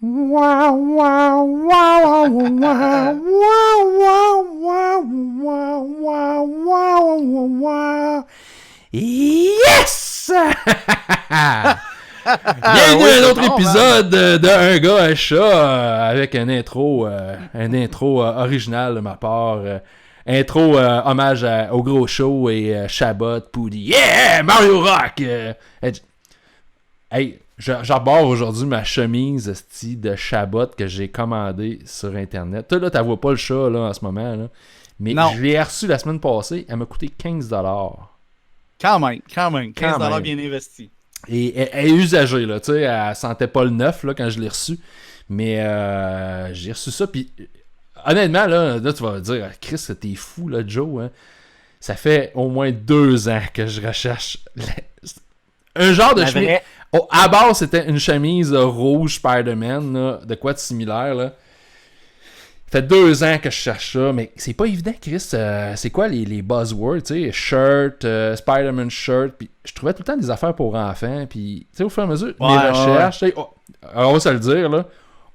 Wow, wow, wow, wow, wow, wow, wow, wow, wow, wow, wow. Yes! Bienvenue Oui, à un c'est autre bon, man. épisode de Un gars, un chat avec un intro original de ma part. Intro hommage au gros show et Chabot, Poudi. Yeah! Mario Rock! Hey, j'aborde aujourd'hui ma chemise esti, de Chabot que j'ai commandée sur Internet. Toi, là, t'as vois pas le chat là, en ce moment. Là. Mais Non, je l'ai reçu la semaine passée. Elle m'a coûté 15$. quand même. Quand 15$ même. bien investis. Et elle est usagée, là, tu sais, elle sentait pas le neuf là, quand je l'ai reçu. Mais j'ai reçu ça, puis honnêtement, là, tu vas me dire, Chris, t'es fou, là, Joe. Hein? Ça fait au moins 2 ans que je recherche un genre de La chemise. vraie. Oh, à base, c'était une chemise rouge Spider-Man, là, de quoi de similaire, là. Ça fait 2 ans que je cherche ça, mais c'est pas évident, Chris. C'est quoi les buzzwords, tu sais, shirt, Spider-Man shirt, puis je trouvais tout le temps des affaires pour enfants, puis tu sais, au fur et à mesure, mes Ouais. recherches, on va se le dire, là,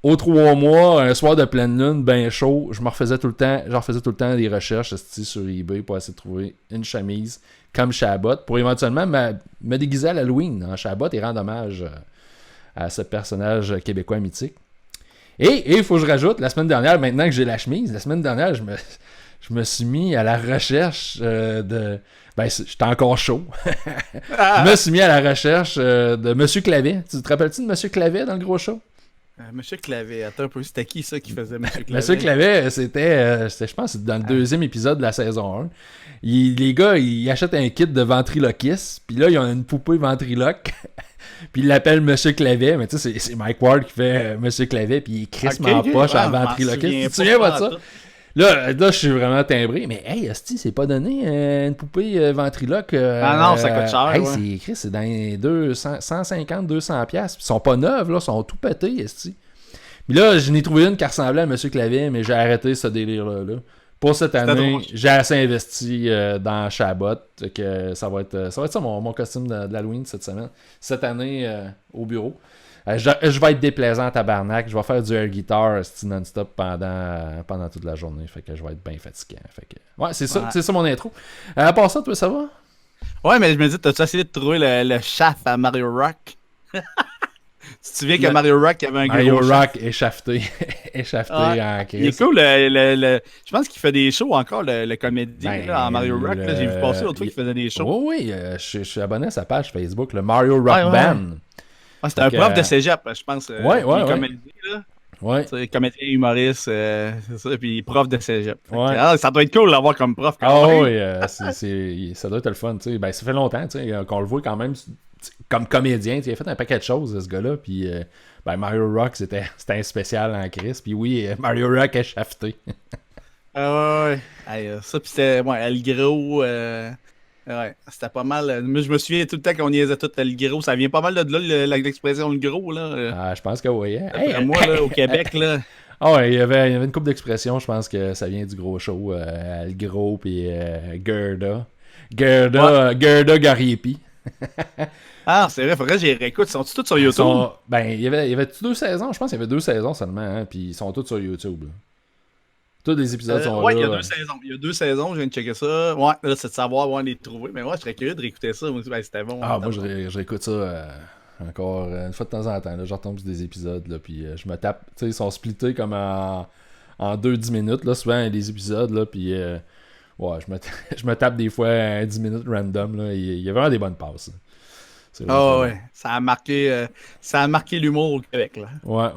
aux 3 mois, un soir de pleine lune, ben chaud, j'en refaisais tout le temps des recherches sur eBay pour essayer de trouver une chemise comme Chabot, pour éventuellement me déguiser à l'Halloween en Chabot et rendre hommage à ce personnage québécois mythique. Et il faut que je rajoute, la semaine dernière, maintenant que j'ai la chemise, la semaine dernière, je me suis mis à la recherche de... Ben, j'étais encore chaud. Je me suis mis à la recherche de Monsieur Clavet. Tu te rappelles-tu de Monsieur Clavet dans le gros show? Monsieur Clavet, attends un peu, c'était qui ça qui faisait Monsieur Monsieur Clavet? Clavet, c'était, je pense, dans le deuxième épisode de la saison 1. Les gars, ils achètent un kit de ventriloquiste, puis là, ils ont une poupée ventriloque, puis ils l'appellent Monsieur Clavet, mais tu sais, c'est Mike Ward qui fait Monsieur Clavet, puis il est crissement en poche à Je m'en ventriloquiste. Tu souviens te souviens pas de pas ça? tout. Là, je suis vraiment timbré, mais hey, hostie, c'est pas donné une poupée ventriloque. Ah non, ça coûte cher, Hey, ouais. c'est écrit, c'est dans les 150-200$. Puis ils sont pas neuves, là, ils sont tout pétés, hostie. Mais là, je n'ai trouvé une qui ressemblait à Monsieur Clavier, mais j'ai arrêté ce délire-là. Là. Pour cette C'était année, drôle. j'ai assez investi dans Chabot que ça va être ça mon costume de l'Halloween cette semaine. Cette année au bureau. Je vais être déplaisant à tabarnak. Je vais faire du air guitar non-stop pendant toute la journée. Fait que je vais être bien fatiguant. Fait que, ouais, Ouais. c'est ça mon intro. À part ça, toi, ça va? Ouais, mais je me dis, t'as-tu essayé de trouver le chaff à Mario Rock? Tu te souviens que Le Mario Rock avait un Mario gros chaff? Rock échafté. Ouais. Échafté en Il est crise. cool, je pense qu'il fait des shows encore, le comédien, là, en Ben, Mario Rock. Là, j'ai vu passer l'autre fois qu'il faisait des shows. oui, oui, je suis abonné à sa page Facebook, le Mario Ouais, Rock ouais, ouais. Band. Ouais, c'était Fait un que, prof de cégep, je pense. ouais, Puis ouais, ouais. comédien, là. Ouais, Tu sais, comédien humoriste, c'est ça. Puis prof de cégep. Fait que, ouais. ça doit être cool d'avoir comme prof quand Ah même. oui, ça doit être le fun, tu sais. Ben, ça fait longtemps, tu sais, qu'on le voit quand même comme comédien. Il a fait un paquet de choses, ce gars-là. Puis, ben, Mario Rock, c'était un spécial en crise. Puis oui, Mario Rock est shafté. Ah ouais, ouais. Hey, ça, puis c'était, ouais, El Gros. Ouais, c'était pas mal. Moi, je me souviens tout le temps qu'on niaisait tout El Gros. Ça vient pas mal de là, l'expression Le Gros, là. Ah, je pense que oui. Hein. D'après moi, là, au Québec, là. Ah ouais, il y avait une couple d'expressions, je pense que ça vient du gros show. Le gros, puis Gerda. Ouais. Gerda Gariepi. Ah, c'est vrai, faudrait que j'y réécoute. Sont-ils tous sur YouTube? Ben, il y avait 2 saisons, je pense qu'il y avait 2 saisons seulement, hein, puis ils sont tous sur YouTube. Là. Tous les épisodes sont Ouais, il y a là. 2 saisons. Il y a 2 saisons, je viens de checker ça. Ouais, là, c'est de savoir où on les trouver. Mais ouais, je serais curieux de réécouter ça. Moi aussi, ben, c'était bon. Ah, moi, D'abord. je réécoute ça encore une fois de temps en temps. Là, je retombe sur des épisodes, là, puis je me tape. Tu sais, ils sont splittés comme en 2-10 minutes, là, souvent, les épisodes, là, puis ouais, je me tape des fois 10 minutes random, là. Il y a vraiment des bonnes passes. Là. C'est vraiment très Ah bon. ouais, ça a marqué l'humour au Québec, là. Ouais,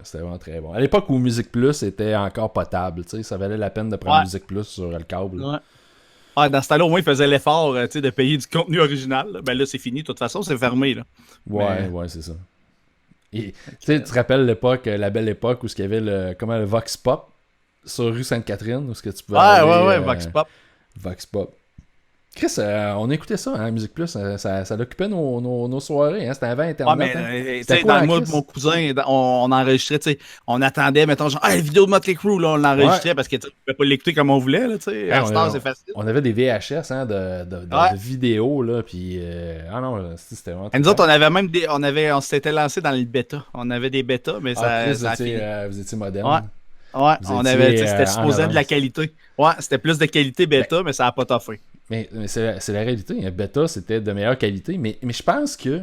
c'était vraiment très bon. À l'époque où Musique Plus était encore potable, tu sais, ça valait la peine de prendre Ouais. Musique Plus sur le câble. Ouais. Ah, dans ce temps-là, au moins, ils faisaient l'effort tu sais, de payer du contenu original. Là. Ben là, c'est fini. De toute façon, c'est fermé. Là. Ouais, Mais. ouais, c'est ça. Et, tu sais, tu te rappelles l'époque, la belle époque où il y avait le Vox Pop sur rue Sainte-Catherine, où ce que tu pouvais Ouais, aller ouais, ouais, Vox Pop. Vox Pop. Chris, on écoutait ça, hein, Musique Plus. Ça occupait nos soirées. Hein, c'était avant Internet. Tu sais, dans le mois de mon cousin, on enregistrait, tu sais, on attendait, mettons, genre, la vidéo de Motley Crue, là, on l'enregistrait parce que tu pouvais pas l'écouter comme on voulait, là, tu sais. À Star, c'est facile. On avait des VHS hein, de vidéos, là, puis non, c'était vraiment. Et nous autres, on avait même on s'était lancé dans le bêta. On avait des bêtas, mais ça a fini. Vous étiez moderne. Ouais, c'était supposé de la qualité. Ouais, c'était plus de qualité bêta, mais ça n'a pas toffé. Mais c'est la réalité. Bêta, c'était de meilleure qualité. Mais je pense que.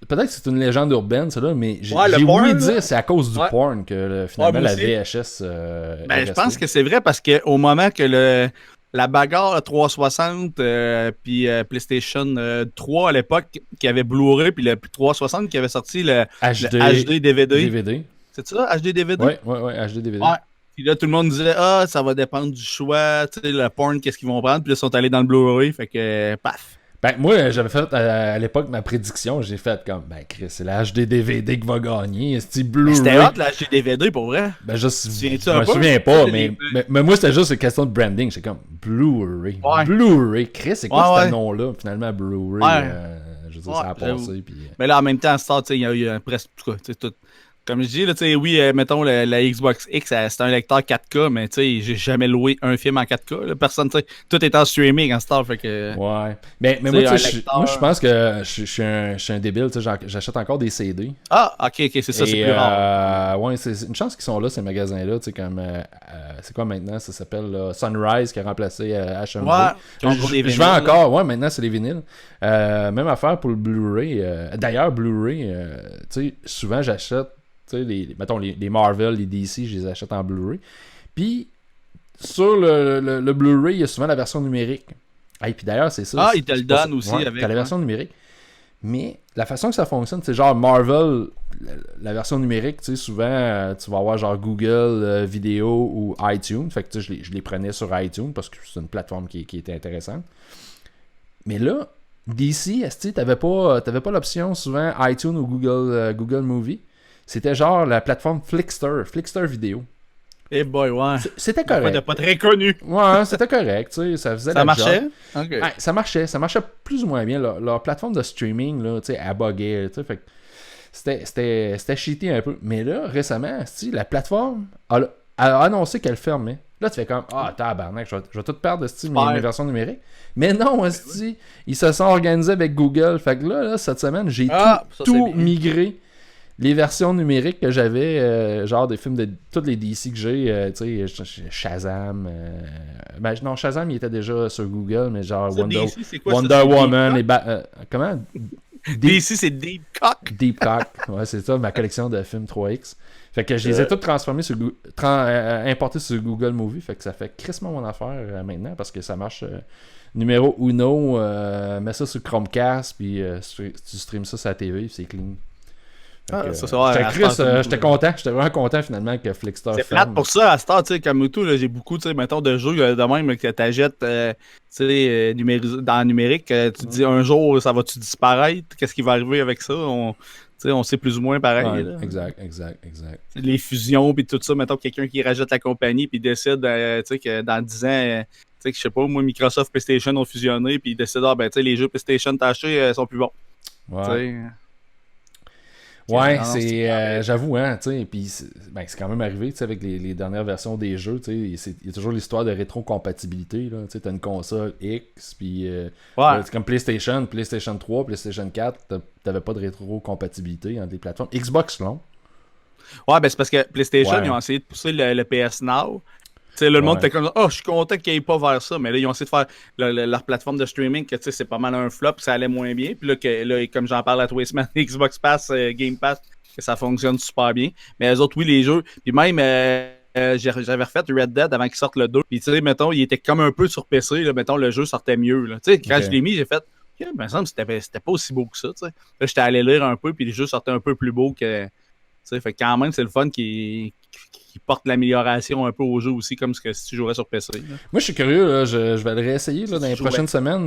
Peut-être que c'est une légende urbaine, ça là, mais j'ai oublié de dire c'est à cause du porn que finalement la VHS. Je pense que c'est vrai parce qu'au moment que la bagarre 360 puis PlayStation 3 à l'époque qui avait Blu-ray puis le 360 qui avait sorti le HD DVD. C'est ça, HD DVD? Ouais, HD DVD. Ouais. Puis là, tout le monde disait, ça va dépendre du choix, tu sais, le porn, qu'est-ce qu'ils vont prendre. Puis là, ils sont allés dans le Blu-ray, fait que, paf. Ben, moi, j'avais fait à l'époque ma prédiction. J'ai fait comme, Chris, c'est la HD DVD qui va gagner. C'est Blu-ray. C'était hot, la HD DVD, pour vrai. Ben, je me souviens pas, mais moi, c'était juste une question de branding. J'étais comme, Blu-ray. Ouais. Blu-ray. Chris, c'est quoi ce nom-là, finalement, Blu-ray? Je veux dire, ça a passé. Puis... Mais là, en même temps, Star, il y a eu presque tout. Comme je dis, là, oui, mettons, la Xbox X, c'est un lecteur 4K, mais j'ai jamais loué un film en 4K. Là. Personne, tout est en streaming en Star. Fait que, ouais. Mais moi, je pense que je suis un débile. J'achète encore des CD. Ah, ok, c'est ça, c'est plus rare. Ouais, c'est une chance qu'ils sont là, ces magasins-là. Comme, c'est quoi maintenant? Ça s'appelle Sunrise qui a remplacé HMV. Ouais, je vends encore. Ouais, maintenant, c'est les vinyles. Même affaire pour le Blu-ray. D'ailleurs, Blu-ray, souvent, j'achète mettons les Marvel, les DC, je les achète en Blu-ray. Puis, sur le Blu-ray, il y a souvent la version numérique. Et puis d'ailleurs, c'est ça. Ah, ils te le donnent aussi avec. T'as la version numérique. Mais la façon que ça fonctionne, c'est genre Marvel, la version numérique, souvent, tu vas avoir genre Google Vidéo ou iTunes. Fait que je les prenais sur iTunes parce que c'est une plateforme qui était intéressante. Mais là, DC, t'avais pas l'option souvent iTunes ou Google Movie. C'était genre la plateforme Flixster Vidéo. Eh boy, ouais. C'était correct. Pas très connu. Ouais, c'était correct, ça faisait ça marchait? Okay. Ouais, ça marchait plus ou moins bien. Leur plateforme de streaming, là, elle buguait, fait que c'était cheaté un peu. Mais là, récemment, la plateforme a annoncé qu'elle fermait. Là, tu fais comme, tabarnak, je vais tout perdre mes versions numériques. Mais non, ils se sont organisés avec Google. Fait que là cette semaine, j'ai tout migré. Les versions numériques que j'avais, genre des films de tous les DC que j'ai, Shazam. Non, Shazam, il était déjà sur Google, mais genre Wonder Woman, comment DC, c'est Deep Cock. Deep Cock, ouais, c'est ça, ma collection de films 3X. Fait que je les ai tous transformés importés sur Google Movie. Fait que ça fait crissement mon affaire maintenant parce que ça marche. Numéro uno, mets ça sur Chromecast, puis tu streames ça sur la TV, puis c'est clean. J'étais content, j'étais vraiment content finalement que Flixster c'est plate pour ça à Star, tu sais, comme tout, j'ai beaucoup, tu sais, mettons, de jeux de même que t'achètes dans le numérique, tu te dis un jour ça va-tu disparaître, qu'est-ce qui va arriver avec ça, on sait plus ou moins pareil. Ouais, là. Exact. Les fusions puis tout ça, mettons quelqu'un qui rajoute la compagnie puis décide que dans 10 ans, que je sais pas, moi Microsoft, PlayStation ont fusionné puis ils décident les jeux PlayStation t'as achetés sont plus bons. Ouais. Ouais, j'avoue, hein, tu sais, puis c'est quand même arrivé, tu sais, avec les dernières versions des jeux, tu sais, il y a toujours l'histoire de rétrocompatibilité, là, tu sais, t'as une console X, puis c'est comme PlayStation 3, PlayStation 4, t'avais pas de rétrocompatibilité entre les plateformes. Xbox, non? Ouais, ben c'est parce que PlayStation, ils ont essayé de pousser le PS Now. T'sais, le monde était comme je suis content qu'ils n'aient pas vers ça, mais là, ils ont essayé de faire leur plateforme de streaming, que c'est pas mal un flop, ça allait moins bien. Puis là, comme j'en parle à tous les semaines, Xbox Pass, Game Pass, que ça fonctionne super bien. Mais eux autres, oui, les jeux. Puis même, j'avais refait Red Dead avant qu'il sorte le 2. Puis tu sais, mettons, il était comme un peu sur PC, là, mettons, le jeu sortait mieux. Tu sais, quand je l'ai mis, j'ai fait, il me semble que c'était pas aussi beau que ça. T'sais. Là, j'étais allé lire un peu, puis les jeux sortaient un peu plus beaux que. Fait quand même, c'est le fun qui porte l'amélioration un peu au jeu aussi, comme si tu jouerais sur PC. Là. Moi, je suis curieux, là, je vais le réessayer là, dans les prochaines semaines.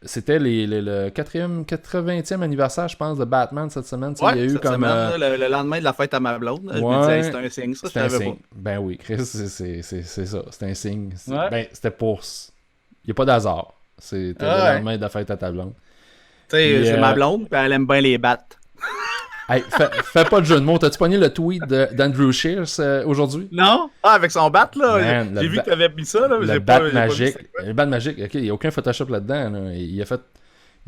C'était le 80e anniversaire, je pense, de Batman cette semaine. Ouais, il y a eu comme, le lendemain de la fête à ma blonde. Je me disais, c'est un signe, ça, je savais pas. Ben oui, Chris, c'est ça, c'est un signe. Ouais. Ben, c'était pour n'y a pas d'hasard. C'est le lendemain de la fête à ta blonde. Tu sais, c'est ma blonde, puis elle aime bien les battes. Hey, fais pas de jeu de mots. T'as-tu pogné le tweet d'Andrew Shears aujourd'hui? Non? Ah, avec son bat, là. J'ai vu que t'avais mis ça, là. Le bat magique. Le bat magique. OK, il n'y a aucun Photoshop là-dedans. Là.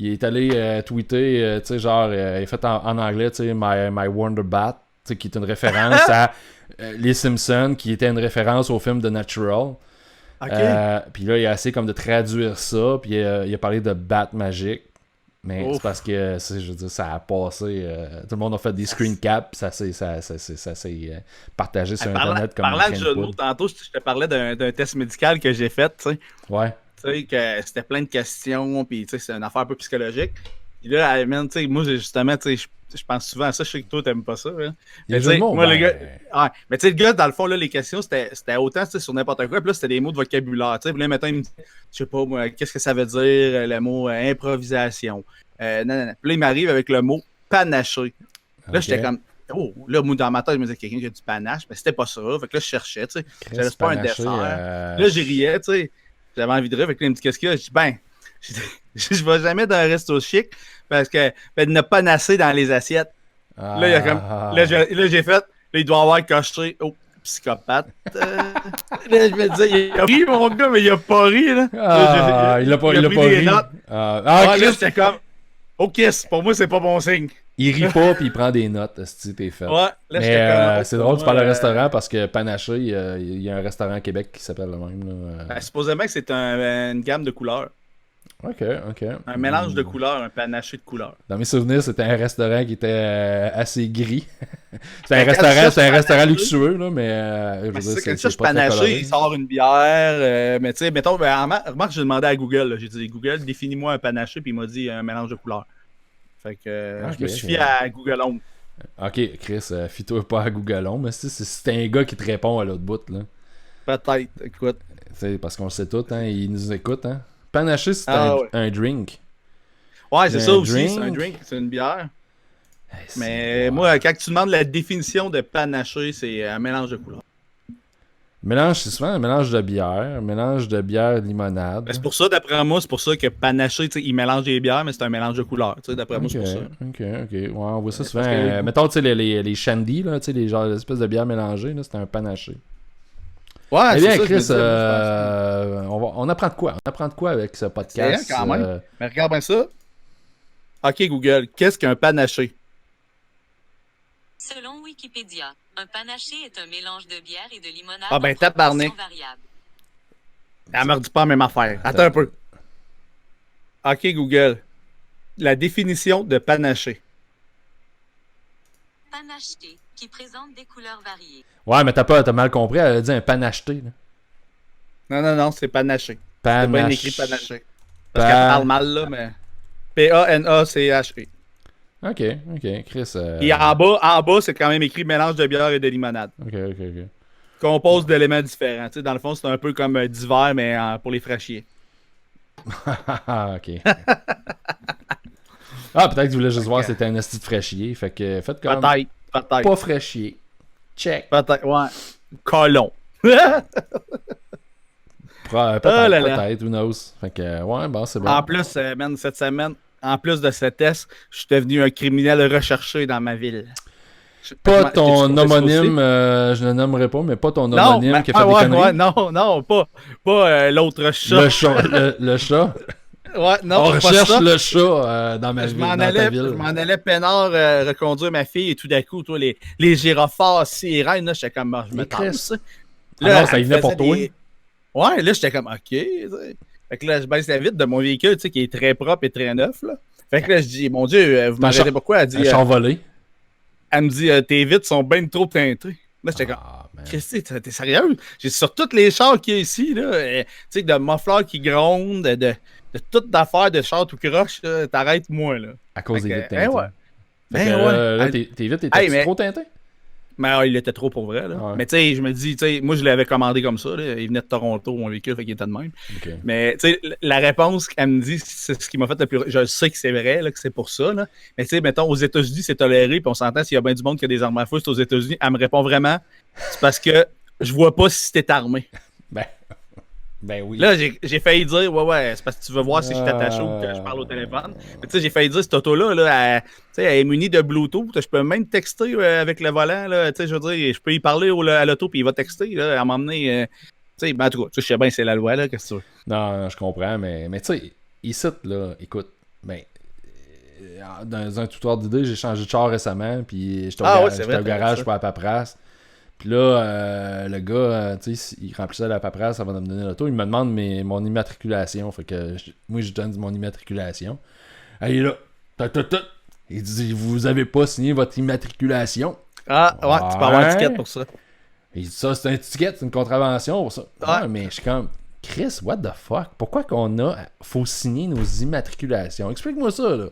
Il est allé tweeter, tu sais, genre, il a fait en anglais, tu sais, My Wonder Bat, tu sais, qui est une référence à Les Simpsons, qui était une référence au film The Natural. Okay. Puis là, il a essayé comme de traduire ça, puis il a parlé de bat magique. Mais c'est parce que, je veux dire, ça a passé. Tout le monde a fait des screen caps, ça s'est partagé sur Internet comme parlant de jeu de mots, tantôt, je te parlais d'un test médical que j'ai fait, tu sais. Ouais. Tu sais, que c'était plein de questions, puis tu sais, c'est une affaire un peu psychologique. Puis là, tu sais, moi, justement, tu sais, je pense souvent à ça. Je sais que toi, t'aimes pas ça. Hein. Mais tu sais, moi, le gars. Ouais, mais tu sais, le gars, dans le fond, là, les questions, c'était autant sur n'importe quoi. Puis là, c'était des mots de vocabulaire. Tu sais, puis là, maintenant, il me dit, je sais pas, moi, qu'est-ce que ça veut dire, le mot improvisation. Non. Puis là, il m'arrive avec le mot panaché. Là, j'étais comme. Oh, là, moi, dans ma tête, je me disais quelqu'un qui a du panache, mais c'était pas ça. Fait que là, je cherchais, tu sais. J'avais pas un dessert. Là, j'ai riais, tu sais. J'avais envie de rire. Fait que là, il me dit, qu'est-ce qu'il y a? Je dis, ben, je vais jamais dans un resto chic parce que il n'a pas nassé dans les assiettes. Là, il y a comme, là, j'ai fait, là, il doit avoir coché. Oh, psychopathe. Là, je me disais, il a ri, mon gars, mais il a pas ri. Là. Il a pas ri. Là, j'étais comme, OK, pour moi, c'est pas bon signe. Il rit pas puis il prend des notes, si t'es fait. Ouais, là, mais c'est drôle, tu parles de restaurant parce que Panaché, il y a un restaurant à Québec qui s'appelle le même. Ben, supposément que c'est une gamme de couleurs. OK. Un mélange de couleurs, un panaché de couleurs. Dans mes souvenirs, c'était un restaurant qui était assez gris. C'était un restaurant luxueux, là, mais je veux dire, quand tu cherches panaché, il sort une bière. Mais tu sais, mettons, remarque, j'ai demandé à Google. J'ai dit, Google, définis-moi un panaché, puis il m'a dit un mélange de couleurs. Fait que je me suis fié à Google Home. OK, Chris, fie-toi pas à Google Home, mais c'est un gars qui te répond à l'autre bout, là. Peut-être, écoute. C'est parce qu'on le sait tout, hein, il nous écoute, hein. Panaché, c'est un drink. Ouais, c'est ça aussi, c'est un drink, c'est une bière. Hey, mais moi, quand tu demandes la définition de panaché, c'est un mélange de couleurs. C'est souvent un mélange de bière, limonade. Ben, c'est pour ça, d'après moi, c'est pour ça que panaché, il mélange des bières, mais c'est un mélange de couleurs. D'après moi, c'est pour ça. OK. Ouais, on voit ça souvent. Mettons, tu sais, les shandy, là, tu sais, les espèces de bières mélangées, là, c'est un panaché. Ouais, eh bien, c'est Chris, on apprend de quoi? On apprend de quoi avec ce podcast? C'est quand même. Mais regarde bien ça. OK, Google, qu'est-ce qu'un panaché? Selon Wikipédia, un panaché est un mélange de bière et de limonade. Ah ben, tabarnak. Elle me redit pas la même affaire. Attends un peu. OK, Google. La définition de panaché. Panaché, qui présente des couleurs variées. Ouais, mais t'as mal compris, elle a dit un panacheté. Là. Non, c'est panaché. C'est bien écrit panaché. Parce qu'elle parle mal, là, mais... P-A-N-A-C-H-E. OK, Chris... Et en bas, c'est quand même écrit mélange de bière et de limonade. OK. Compose d'éléments différents. Tu sais, dans le fond, c'est un peu comme d'hiver, mais pour les fraîchiers. OK. Peut-être que tu voulais juste voir si c'était un esti de fraîchier. Fait que faites comme... Peut-être. Pas fraîchier. Check. Peut-être, ouais. Colon. Peut-être, who knows. Fait que, ouais, bon, c'est bon. En plus, cette semaine, en plus de ce test, je suis devenu un criminel recherché dans ma ville. Pas ton homonyme, je ne nommerai pas, mais pas ton homonyme qui a fait des conneries. Ouais, non, pas l'autre chat. Le chat. Ouais, non, on recherche ça. Le chat dans ma ville. Je m'en allais peinard reconduire ma fille et tout d'un coup, toi, les gyrophares, sirènes, là, j'étais comme, je me tasse. Là, ça y venait pour toi. Ouais, là, j'étais comme, OK. Fait que là, je baisse la vitre de mon véhicule, tu sais, qui est très propre et très neuf, là. Fait que là, je dis, mon Dieu, vous m'arrêtez pourquoi? Elle dit. Un char volé. Elle me dit, tes vitres sont bien trop teintées. Là, j'étais comme, qu'est-ce que t'es sérieux? J'ai sur tous les chars qu'il y a ici, là, tu sais, de muffleurs qui grondent, de toutes d'affaires de chars tout croche, t'arrêtes-moi, là. À cause des vitres teintées. Là, tes vitres étaient trop teintées? Mais il était trop pour vrai, là. Ouais. Mais tu sais, je me dis, tu sais, moi, je l'avais commandé comme ça, là. Il venait de Toronto, mon véhicule, fait qu'il était de même. Okay. Mais tu sais, la réponse qu'elle me dit, c'est ce qui m'a fait le plus... Je sais que c'est vrai, là, que c'est pour ça, là. Mais tu sais, mettons, aux États-Unis, c'est toléré, puis on s'entend, s'il y a bien du monde qui a des armes à feu, c'est aux États-Unis. Elle me répond vraiment, c'est parce que je vois pas si t'es armé. Ben... Ben oui. Là, j'ai failli dire, ouais, c'est parce que tu veux voir si je t'attache ou que je parle au téléphone. Mais tu sais, j'ai failli dire, cette auto-là, là, elle est munie de Bluetooth. Je peux même texter avec le volant. Là, tu sais, je veux dire, je peux y parler à l'auto puis il va texter. Là, à m'emmener. Tu sais, ben, en tout cas, je sais bien, c'est la loi, là, qu'est-ce que tu veux. Non, je comprends, mais tu sais, ici, là, écoute, ben, dans un tutoir d'idée, j'ai changé de char récemment, puis j'étais au garage pour la paperasse. Puis là, le gars, tu sais, il remplissait la paperasse avant de me donner l'auto. Il me demande mon immatriculation. Fait que moi, je donne mon immatriculation. Il est là. Il dit, vous avez pas signé votre immatriculation. Ah, ouais, tu peux avoir un ticket pour ça. Il dit, ça, c'est un ticket, c'est une contravention pour ça. Ouais, mais je suis comme, Chris, what the fuck? Pourquoi faut signer nos immatriculations? Explique-moi ça, là.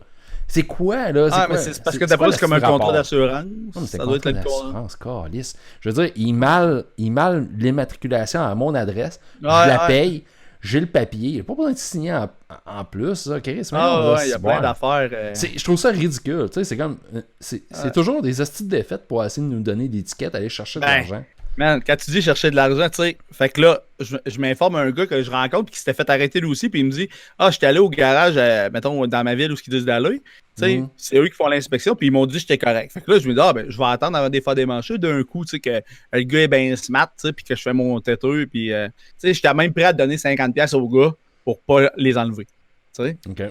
C'est quoi, là? Mais c'est parce que d'après, c'est comme un contrat d'assurance. Ça doit être le contrat d'assurance, je veux dire, il mal l'immatriculation à mon adresse. Je la paye. J'ai le papier. Il n'y a pas besoin de signer en plus, ça. Chris, il y a plein d'affaires. Je trouve ça ridicule. Tu sais, c'est comme. C'est toujours des hosties de défaites pour essayer de nous donner des tickets, aller chercher de l'argent. Man, quand tu dis chercher de l'argent, tu sais, fait que là, je m'informe un gars que je rencontre qui s'était fait arrêter lui aussi, puis il me dit, j'étais allé au garage, mettons, dans ma ville où ils disent d'aller, tu sais, c'est eux qui font l'inspection, puis ils m'ont dit que j'étais correct. Fait que là, je me dis, ben, je vais attendre avant des fois démancher d'un coup, tu sais, que le gars est bien smart, tu sais, puis que je fais mon têteux, puis, tu sais, j'étais même prêt à donner 50$ au gars pour pas les enlever, tu sais. OK.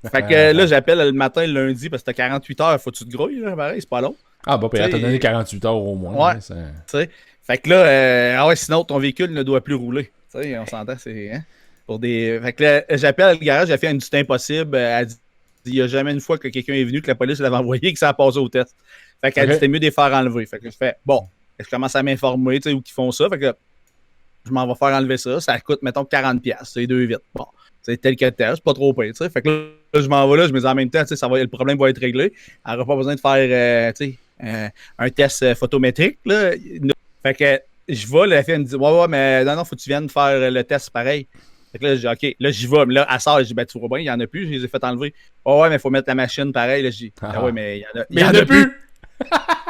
Fait que là, j'appelle le matin, le lundi, parce que t'as 48 heures, faut que tu te grouilles, là, pareil, c'est pas long. Ah, bah, puis elle t'a donné 48 heures au moins. Ouais, tu sais. Fait que là, sinon ton véhicule ne doit plus rouler. Tu sais, on s'entend, c'est. Hein, pour des. Fait que là, j'appelle le garage, j'ai fait un du impossible. Elle dit il n'y a jamais une fois que quelqu'un est venu, que la police l'avait envoyé et que ça a passé au test. Fait qu'elle dit c'était mieux de les faire enlever. Fait que je fais bon, je commence à m'informer, tu sais, où ils font ça. Fait que je m'en vais faire enlever ça. Ça coûte, mettons, 40$. C'est 2 vitres. Bon, c'est tel que tel, c'est pas trop payé, tu sais. Fait que là, je m'en vais là, je me dis en même temps, tu sais, le problème va être réglé. Elle n'aura pas besoin de faire, tu sais, un test photométrique, là. Fait que je vais, la fille elle me dit ouais, mais non, faut que tu viennes faire le test pareil. Fait que là, je dis OK, là, j'y vais. Mais là, à ça, je dis ben, tu vois bien, il n'y en a plus, je les ai fait enlever. Ouais, mais il faut mettre la machine pareil. Là, je dis ouais, mais il y en a plus.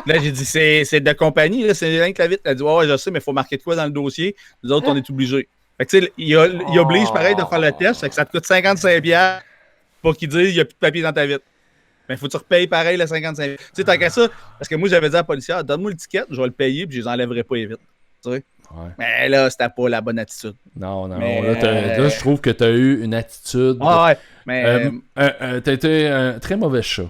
Là, j'ai dit c'est de compagnie, là, c'est rien que la vitre. Elle dit ouais, je sais, mais il faut marquer de quoi dans le dossier. Les autres, on est obligés. Fait que tu sais, il oblige pareil de faire le test, fait que ça te coûte 55$ pour qu'il dise il n'y a plus de papier dans ta vitre. Mais faut que tu repayes pareil le 55$. Tu sais, tant qu'à ça, parce que moi, j'avais dit à la policière, donne-moi le ticket, je vais le payer, puis je les enlèverai pas vite. Tu sais? Ouais. Mais là, c'était pas la bonne attitude. Non. Mais, là, je trouve que tu as eu une attitude. Ouais, mais. T'as été un très mauvais chat.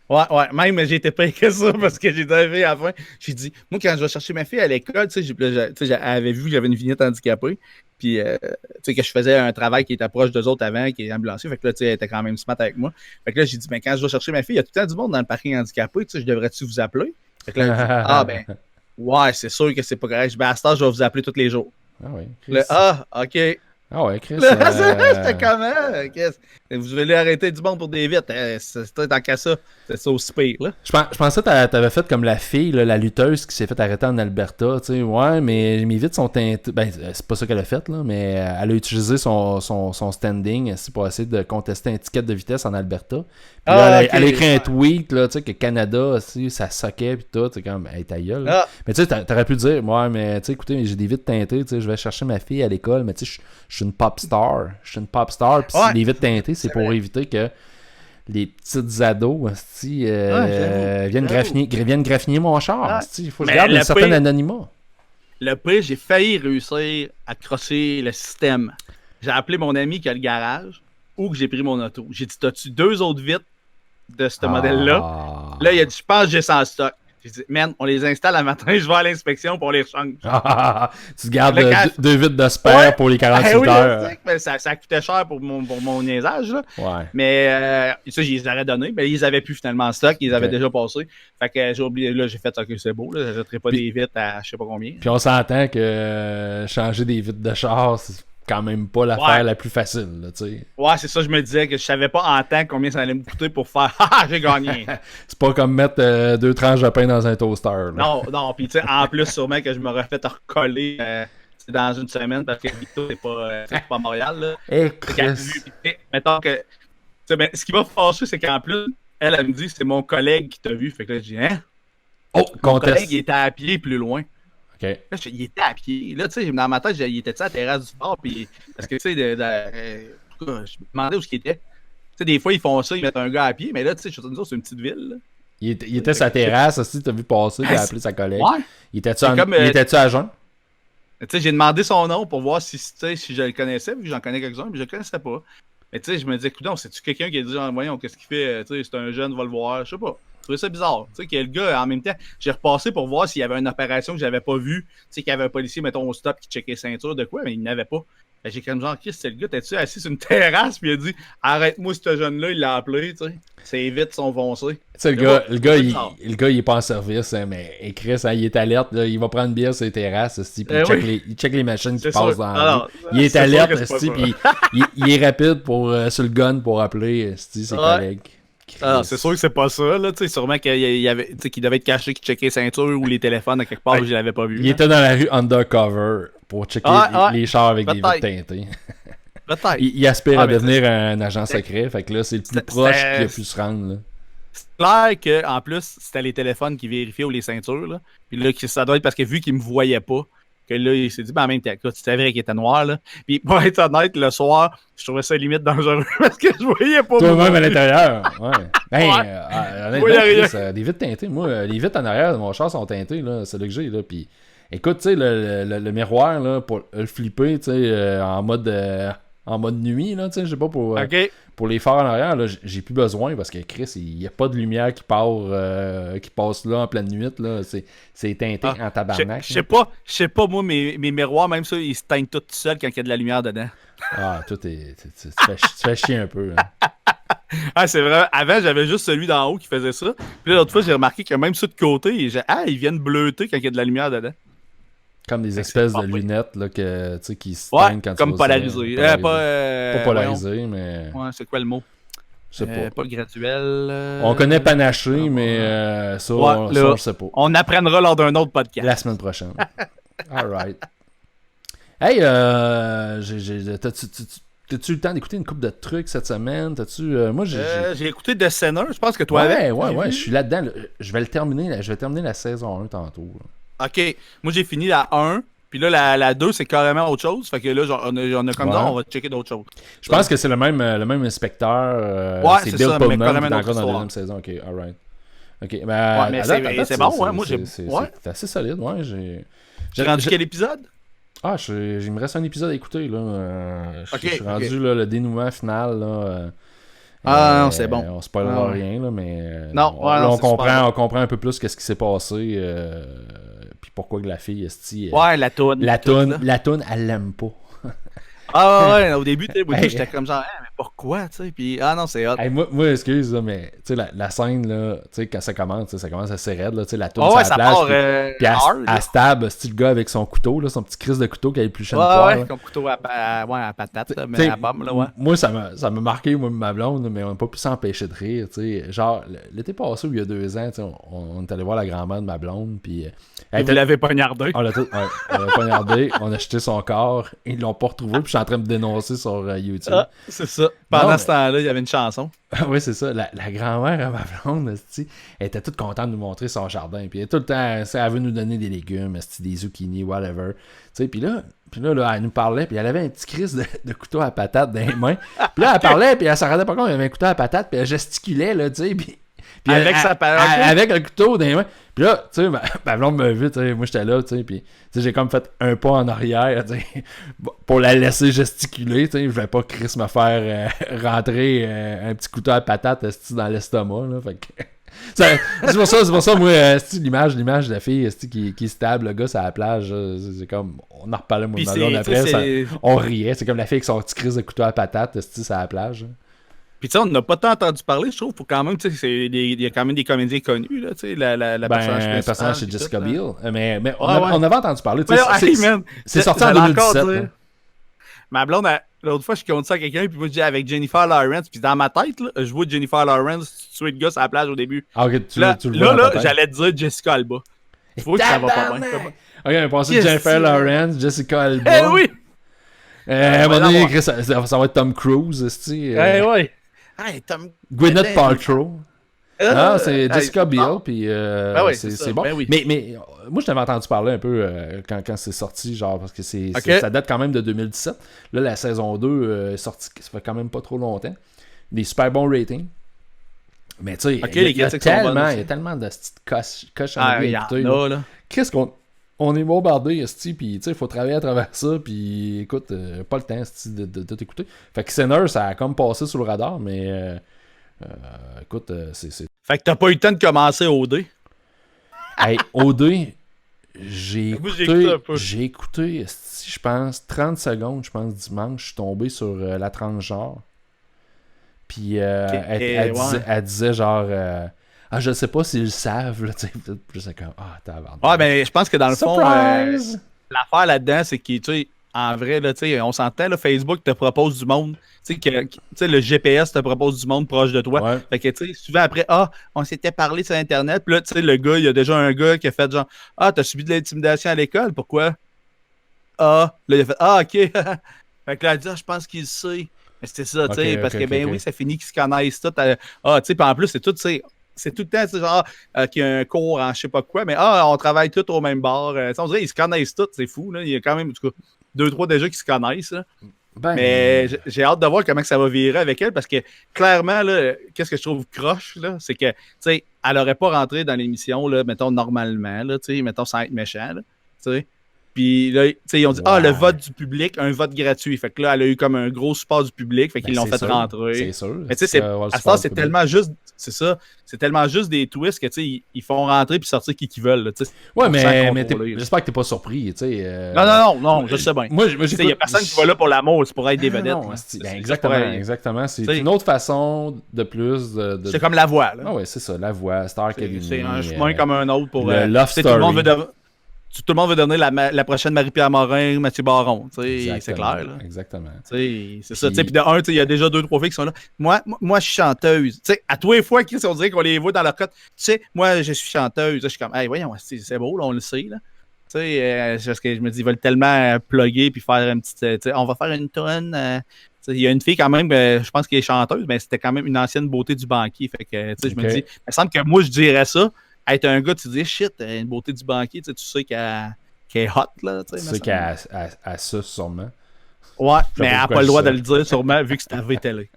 Ouais, même j'ai été payé que ça parce que j'ai arrivé à la fin. J'ai dit, moi, quand je vais chercher ma fille à l'école, tu sais, elle avait vu que j'avais une vignette handicapée. Puis, tu sais, que je faisais un travail qui était proche d'eux autres avant, qui est ambulancier. Fait que là, tu sais, elle était quand même smart avec moi. Fait que là, j'ai dit, ben, quand je vais chercher ma fille, il y a tout le temps du monde dans le parking handicapé. Tu sais, je devrais-tu vous appeler? Fait que là, elle dit, ben, ouais, c'est sûr que c'est pas correct. Je dis, ben, à ce temps, je vais vous appeler tous les jours. Ah oui. OK. Ah ouais, Chris. C'était comment? Vous allez arrêter du monde pour des vitres. C'était tant qu'à ça. C'est ça aussi pire, là. Je pensais que t'avais fait comme la fille, là, la lutteuse qui s'est fait arrêter en Alberta. Tu sais, ouais, mais mes vitres sont teintées. Ben, c'est pas ça qu'elle a fait, là, mais elle a utilisé son standing pour essayer de contester un ticket de vitesse en Alberta. Puis là, elle a écrit un tweet, là, tu sais, que Canada, aussi, ça soquait, pis tout. C'est comme, hey, ta gueule. Mais tu sais, t'aurais pu dire, ouais, mais tu sais, écoutez, j'ai des vitres teintées, tu sais, je vais chercher ma fille à l'école, mais tu sais, je suis une pop star. Je suis une pop star, pis les vitres teintées, c'est pour éviter que les petites ados viennent graffiner mon char. Il faut que je garde un certain anonymat. Le pire, j'ai failli réussir à crosser le système. J'ai appelé mon ami qui a le garage ou que j'ai pris mon auto. J'ai dit, t'as-tu 2 autres vitres de ce modèle-là? Là, il a dit, je pense que j'ai ça en stock. J'ai dit, man, on les installe à matin, je vais à l'inspection pour les change. Tu gardes 2 vitres de spare pour les 48 heures. Oui, ça coûtait cher pour mon niaisage. Là. Ouais. Mais ça, je les aurais donnés. Mais ils avaient plus finalement en stock. Ils avaient déjà passé. Fait que j'ai oublié. Là, j'ai fait ça que c'est beau. Je n'achèterai pas des vitres à je sais pas combien. Puis on s'entend que changer des vitres de char, c'est quand même pas l'affaire la plus facile, là, tu sais. Ouais, c'est ça, je me disais que je savais pas en temps combien ça allait me coûter pour faire ah, j'ai gagné. C'est pas comme mettre 2 tranches de pain dans un toaster. Là. Non, puis tu sais, en plus, sûrement que je m'aurais fait recoller dans une semaine parce que Vito, c'est pas Montréal, là. Mettons que. Ben, ce qui va fâcher, c'est qu'en plus, elle me dit c'est mon collègue qui t'a vu. Fait que là, je dis, hein? Oh, mon collègue il était à pied plus loin. OK. Là, il était à pied. Là, tu sais, dans ma tête, il était à la terrasse du fort. Puis, parce que, tu sais, je me demandais où il était. Tu sais, des fois, ils font ça, ils mettent un gars à pied. Mais là, tu sais, je suis c'est une petite ville. Là. Il était sur la terrasse aussi, t'as vu passer, il a appelé sa collègue. Ouais. Il était-tu à jeun? Tu sais, j'ai demandé son nom pour voir si je le connaissais, vu que j'en connais quelques-uns, mais je le connaissais pas. Mais tu sais, je me disais, écoute, c'est-tu quelqu'un qui a dit, genre, voyons, qu'est-ce qu'il fait? Tu sais, c'est un jeune, va le voir. Je sais pas. Je trouvais ça bizarre. Tu sais, que le gars, en même temps, j'ai repassé pour voir s'il y avait une opération que j'avais pas vue. Tu sais, qu'il y avait un policier, mettons, au stop qui checkait ceinture de quoi, mais il n'avait pas. J'ai comme genre, Chris, c'est le gars, t'es-tu assis sur une terrasse, puis il a dit, arrête-moi, ce jeune-là, il l'a appelé, tu sais. Ses vitres sont foncées. Tu sais, le gars, il est pas en service, hein, mais Chris, hein, il est alerte, là, il va prendre une bière sur les terrasses, puis il check les machines qui passent dans la rue. Il est alerte, puis il est rapide sur le gun pour appeler ses collègues. Alors, c'est sûr que c'est pas ça, là, tu sais, sûrement qu'il devait être caché, qu'il checkait ceinture ou les téléphones à quelque part où je l'avais pas vu. Il était dans la rue undercover pour checker les chars avec des vitres teintées. Peut-être. Il aspire à devenir un agent secret, fait que là, c'est le plus proche qu'il a pu se rendre, là. C'est clair qu'en plus, c'était les téléphones qui vérifiaient ou les ceintures, là. Puis là, ça doit être parce que vu qu'il me voyait pas, que là, il s'est dit, ben, en même temps, c'était vrai qu'il était noir, là. Puis, pour être honnête, le soir, je trouvais ça limite dangereux parce que je voyais pas. Toi-même à l'intérieur, ouais. Honnêtement, des vitres teintées. Moi, les vitres en arrière de mon char sont teintées, là. C'est là que j'ai, là. Puis, écoute, tu sais, le miroir, là, pour le flipper, tu sais, en mode nuit, là, tu sais, je sais pas, pour les phares en arrière, là, j'ai plus besoin parce que Chris, il n'y a pas de lumière qui passe là en pleine nuit, là. C'est teinté en tabarnak. Je sais pas, moi, mes miroirs, même ça, ils se teignent tout seuls quand il y a de la lumière dedans. Ah, tu fais chier un peu, hein. Ah, c'est vrai. Avant, j'avais juste celui d'en haut qui faisait ça. Puis là, l'autre fois, j'ai remarqué que même ceux de côté, ils viennent bleuter quand il y a de la lumière dedans. Comme des espèces de lunettes là, qui se teignent quand comme tu polarisées. Pas polarisées, mais... Ouais, c'est quoi le mot? Je sais pas. Pas graduel. On connaît panaché, mais ça, je sais pas. On apprendra lors d'un autre podcast. La semaine prochaine. Alright. Hey, t'as-tu eu le temps d'écouter une couple de trucs cette semaine? Moi, j'ai écouté The Sinner, je pense que toi avec. Ouais, je suis là-dedans. Je vais terminer la saison 1 tantôt. Là. Ok, moi j'ai fini la 1, puis là la 2 c'est carrément autre chose, fait que là on a comme ça, on va checker d'autres choses. Je pense que c'est le même inspecteur, ouais, c'est Bill Pullman qui est encore dans la histoire. Deuxième saison, ok, alright. Ok, ben, mais c'est bon, ouais, moi j'ai... C'est assez solide, ouais, J'ai rendu quel épisode? Ah, il me reste un épisode à écouter, là. Je suis rendu, là, le dénouement final, là. Non, c'est bon. On spoilera rien, là, mais... on comprend un peu plus qu'est-ce qui s'est passé, puis pourquoi que la fille, la toune. La toune, elle l'aime pas. Au début, j'étais comme genre, mais pourquoi, tu sais, puis non, c'est hot. Hey, moi, excuse, là, mais tu sais, la scène, là, tu sais, quand ça commence assez raide, là, tu sais, la toune sur la plage, puis elle stab, c'est le gars avec son couteau, là, son petit crise de couteau qui a épluché une poire. Ouais, son couteau à patate, là, mais à pomme, là, ouais. Moi, ça m'a marqué, moi, ma blonde, mais on n'a pas pu s'empêcher de rire, tu sais. Genre, l'été passé, il y a 2 ans, tu sais, on est allé voir la grand-mère de ma blonde, puis... Vous l'avez poignardé. On l'a poignardé, on a jeté son corps, ils l'ont pas retrouvé, puis je suis en train de me dénoncer sur YouTube. Ah, c'est ça. Pendant ce temps-là, il y avait une chanson. Oui, c'est ça. La grand-mère à ma blonde, elle était toute contente de nous montrer son jardin. Puis tout le temps, elle veut nous donner des légumes, des zucchini, whatever. Puis là, elle nous parlait, puis elle avait un petit crise de couteau à patate dans les mains. Puis là, elle parlait, puis elle s'en rendait pas compte, il y avait un couteau à patate, puis elle gesticulait, là, tu sais. Puis avec sa parole. Avec le couteau dans les mains. Puis là, tu sais, ma blonde m'a vu, tu sais, moi j'étais là, tu sais, puis j'ai comme fait un pas en arrière, tu sais, pour la laisser gesticuler, tu sais, je vais pas Chris me faire rentrer un petit couteau à patate dans l'estomac, là, fait que... c'est pour ça, moi, l'image de la fille qui se table, le gars, sur la plage, c'est comme, on en reparlait, moi, de ma blonde après, on riait, c'est comme la fille avec son petit Chris de couteau à patate, sur la plage, Puis tu sais, on n'a pas tant entendu parler, je trouve, pour quand même, tu sais, il y a quand même des comédiens connus, là, tu sais, la personnage principal. Le personnage, c'est Jessica Biel. Mais on ouais. avait entendu parler, tu sais, c'est sorti en 2017. Ma blonde, l'autre fois, je compte ça à quelqu'un, puis moi, je dis avec Jennifer Lawrence, puis dans ma tête, là, je vois Jennifer Lawrence tuer le gars sur la plage au début. Ah, ok, tu le vois. Là, dans j'allais te dire Jessica Alba. Tu vois que ça va pas bien. Ok, on a pensé Jennifer Lawrence, Jessica Alba. Eh oui! À un moment donné, ça va être Tom Cruise, ouais. Hey, Gwyneth Paltrow. Non, c'est Jessica Biel, bon. puis Ben oui, c'est bon. Ben oui. Mais moi, je t'avais entendu parler un peu quand c'est sorti, genre, parce que ça date quand même de 2017. Là, la saison 2 est sortie, ça fait quand même pas trop longtemps. Des super bons ratings. Mais tu sais, il y a tellement de petites cochonneries à écouter. Qu'est-ce qu'on est bombardé, esti, puis tu sais, il faut travailler à travers ça, puis écoute, pas le temps, esti, de tout écouter. Fait que Sinner, ça a comme passé sous le radar, mais écoute, c'est... Fait que t'as pas eu le temps de commencer OD. Hey, OD, j'ai écouté, esti, je pense, 30 secondes, je pense, dimanche, je suis tombé sur la tranche genre. Puis elle disait genre... je sais pas s'ils le savent, là, tu sais, plus c'est comme, tabarnak. Ouais, mais je pense que dans le fond, l'affaire là-dedans, c'est que, tu sais, en vrai, là, tu sais, on s'entend, là, Facebook te propose du monde, tu sais, le GPS te propose du monde proche de toi. Ouais. Fait que, tu sais, souvent après, on s'était parlé sur Internet, puis là, tu sais, le gars, il y a déjà un gars qui a fait genre, t'as subi de l'intimidation à l'école, pourquoi? Là, il a fait, ok. Fait que là, elle dit, je pense qu'il sait. Mais c'était ça, tu sais, parce que, oui, ça finit qu'ils se connaissent tout. Tu sais, puis en plus, c'est tout, tu sais, c'est tout le temps, tu sais, genre, qu'il y a un cours en je sais pas quoi, mais on travaille tous au même bar. On dirait qu'ils se connaissent tous, c'est fou, là. Il y a quand même, en tout cas, 2-3 déjà qui se connaissent, là. Mais j'ai hâte de voir comment ça va virer avec elle, parce que, clairement, là, qu'est-ce que je trouve croche, là, c'est que, tu sais, elle aurait pas rentré dans l'émission, là, mettons, normalement, là, tu sais, mettons, sans être méchant, là, tu sais. Puis là, tu sais, ils ont dit, le vote du public, un vote gratuit. Fait que là, elle a eu comme un gros support du public, fait qu'ils l'ont fait rentrer. C'est sûr. Mais tu sais, à ça, c'est tellement juste, c'est ça, c'est tellement juste des twists que, tu sais, ils font rentrer puis sortir qui veulent, tu sais. Ouais, mais j'espère que t'es pas surpris, tu sais. Non, je sais bien. Moi, il y a personne qui va là pour l'amour, c'est pour être des vedettes. Exactement. C'est une autre façon de plus de... C'est comme La Voix, là. Ah ouais, c'est ça, La Voix, Star Academy. C'est un chemin comme un autre pour... le Love Story. Tout le monde veut devenir la prochaine Marie-Pierre Morin, Mathieu Baron. C'est clair. Là. Exactement. C'est ça. Puis de un, il y a déjà 2-3 filles qui sont là. Moi je suis chanteuse. T'sais, à tous les fois, Chris, on dirait qu'on les voit dans leur cote. Tu sais, moi, je suis chanteuse. Je suis comme, hey, voyons, c'est beau, là, on le sait. Là. Parce que je me dis, ils veulent tellement plugger puis faire une petite. On va faire une tonne. Il y a une fille quand même, je pense qu'elle est chanteuse, mais c'était quand même une ancienne beauté du banquier. Fait que, je me dis, il me semble que moi, je dirais ça. Être un gars, tu dis, shit, une beauté du banquier, tu sais qu'elle est hot, là. Tu sais qu'elle a ça, sûrement. Ouais, mais elle n'a pas le droit de le dire, sûrement, vu que c'est arrivé télé.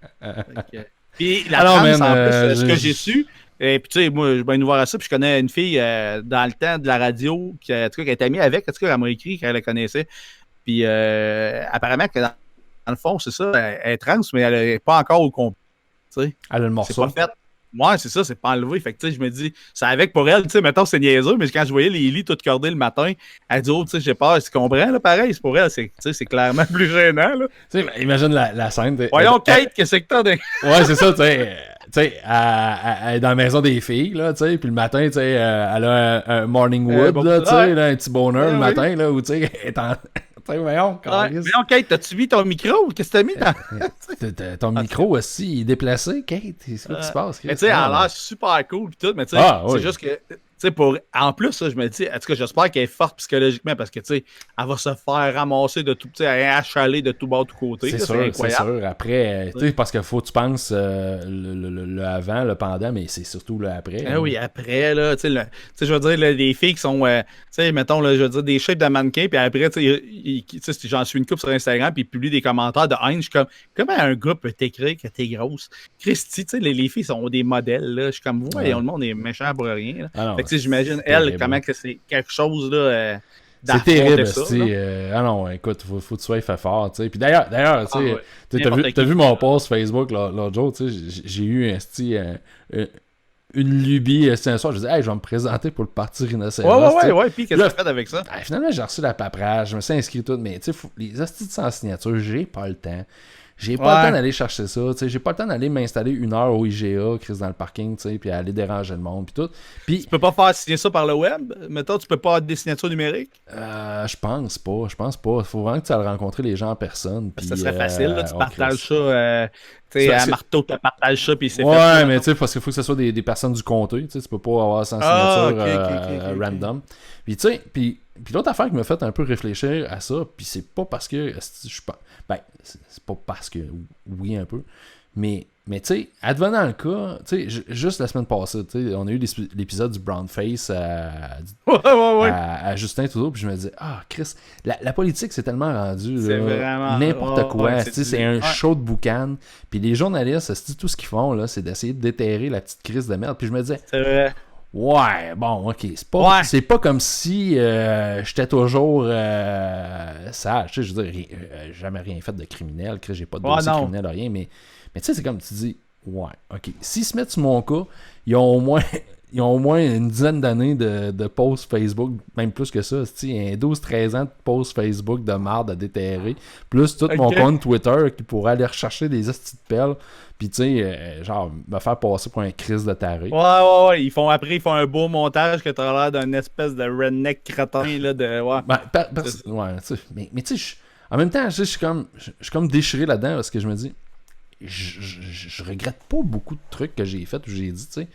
Puis la trans, en plus, ce que j'ai su, et puis tu sais, moi, je suis bien ouvert à ça, puis je connais une fille dans le temps de la radio, qui était amie avec, en tout cas, elle m'a écrit qu'elle la connaissait. Puis apparemment que dans le fond, c'est ça, elle est trans, mais elle n'est pas encore au complet. Elle a le morceau. C'est pas fait. Ouais, c'est ça, c'est pas enlevé. Fait que, tu sais, je me dis, c'est avec pour elle, tu sais, mettons, c'est niaiseux, mais quand je voyais les lits tout cordés le matin, elle dit, tu sais, j'ai peur, tu comprends, là, pareil, c'est pour elle, c'est clairement plus gênant, là. Tu sais, imagine la scène. Voyons, Kate, qu'est-ce que t'as de... Ouais, c'est ça, tu sais, elle est dans la maison des filles, là, tu sais, puis le matin, tu sais, elle a un morning wood, là, tu sais, un petit bonheur le matin, là, où, tu sais, elle est en... Voyons, Kate, t'as-tu mis ton micro? Qu'est-ce que t'as mis dans... Ton micro aussi, il est déplacé, Kate. C'est quoi qui se passe? Mais tu sais, elle a l'air super cool, pis tout, mais tu sais, c'est juste que... Tu sais, en plus, ça, je me dis, en tout cas, j'espère qu'elle est forte psychologiquement parce que, tu sais, elle va se faire ramasser de tout, tu sais, elle est achalée de tout bord, de tout côté. C'est sûr, c'est sûr. Après, tu sais, parce qu'il faut que tu penses le avant, le pendant, mais c'est surtout le après. Ah oui, après, là, tu sais, je veux dire, les filles qui sont, tu sais, mettons, là, je veux dire, des shapes de mannequins, puis après, tu sais, j'en suis une couple sur Instagram, puis ils publient des commentaires de haine. Je suis comme, comment un gars peut t'écrire que t'es grosse? Christy, tu sais, les filles sont des modèles, là. Je suis comme, voyons, le monde est méchant pour rien, là. Tu sais, j'imagine, elle, comment que c'est quelque chose, là, c'est terrible, ah non, écoute, faut que tu sois fait fort, tu sais. Puis d'ailleurs, tu sais, t'as vu mon post Facebook l'autre jour, tu sais, j'ai eu une lubie, un soir, je disais, hey, je vais me présenter pour le parti Rhinocéros. Ouais, puis qu'est-ce que tu as fait avec ça? Finalement, j'ai reçu la paperasse, je me suis inscrit tout, mais tu sais, les hosties sans signature, j'ai pas le temps. J'ai pas le temps d'aller chercher ça, tu sais, j'ai pas le temps d'aller m'installer 1 heure au IGA, Chris, dans le parking, tu sais, puis aller déranger le monde, puis tout. Puis tu peux pas faire signer ça par le web? Mettons, tu peux pas avoir des signatures numériques? Je pense pas. Faut vraiment que tu ailles rencontrer les gens en personne. Puis, ça serait facile, là, tu partages ça, tu sais, à marteau, tu partages ça, puis c'est fait. Ouais, mais tu sais, parce qu'il faut que ce soit des personnes du comté, tu sais, tu peux pas avoir sans signature random. Puis tu sais, puis l'autre affaire qui m'a fait un peu réfléchir à ça, puis c'est pas parce que je suis pas... Ben, c'est pas parce que... Oui, un peu. Mais Mais tu sais, advenant le cas, tu sais, juste la semaine passée, tu sais, on a eu l'épisode du Brownface à Justin Trudeau, puis je me disais, Chris, la politique c'est tellement rendu n'importe quoi. C'est un show de boucan. Puis les journalistes, tout ce qu'ils font, là, c'est d'essayer de déterrer la petite crise de merde. Puis je me disais, c'est vrai. Ouais, bon, ok. C'est pas comme si j'étais toujours sage. Tu sais, je veux dire, jamais rien fait de criminel. J'ai pas de dossier criminel, rien. Mais tu sais, c'est comme tu dis, ouais, ok. S'ils se mettent sur mon cas, ils ont au moins une dizaine d'années de posts Facebook, même plus que ça. Il y a 12-13 ans de posts Facebook de marde à déterrer. Plus tout mon compte Twitter qui pourrait aller rechercher des estis de pelle. Puis, tu sais, genre, me faire passer pour un Chris de taré. Ouais. Ils font un beau montage que t'as l'air d'un espèce de redneck crétin, là, de... Ouais, tu sais, mais tu sais, en même temps, je suis comme déchiré là-dedans parce que je me dis, je regrette pas beaucoup de trucs que j'ai fait ou j'ai dit, tu sais.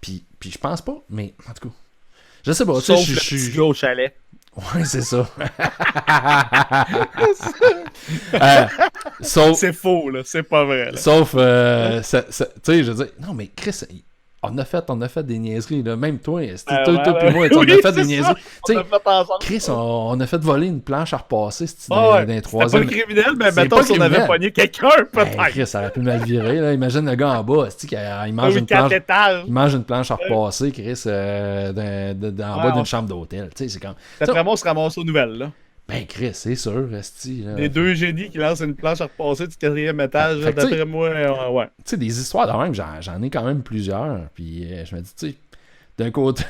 Puis je pense pas, mais en tout cas, je sais pas. Sauf le petit gars au chalet. Ouais, c'est ça. C'est faux, là. C'est pas vrai. Là. Sauf, tu sais, je veux dire, non, mais Chris, on a fait des niaiseries, là. Même toi, toi puis moi, on a fait des niaiseries. Tu sais, Chris, on a fait voler une planche à repasser, dans les troisième. C'est pas criminel, mais mettons si on avait pogné quelqu'un, peut-être. Chris, ça aurait pu mal virer, là. Imagine le gars en bas, il mange une planche à repasser, Chris, en bas d'une chambre d'hôtel. Tu sais, c'est comme... D'après moi, on se ramasse aux nouvelles, là. Ben, Chris, c'est sûr, Esti. Les deux génies qui lancent une planche à repasser du 4e étage, d'après moi, ouais. Tu sais, des histoires de même, j'en ai quand même plusieurs. Puis je me dis, tu sais, d'un côté,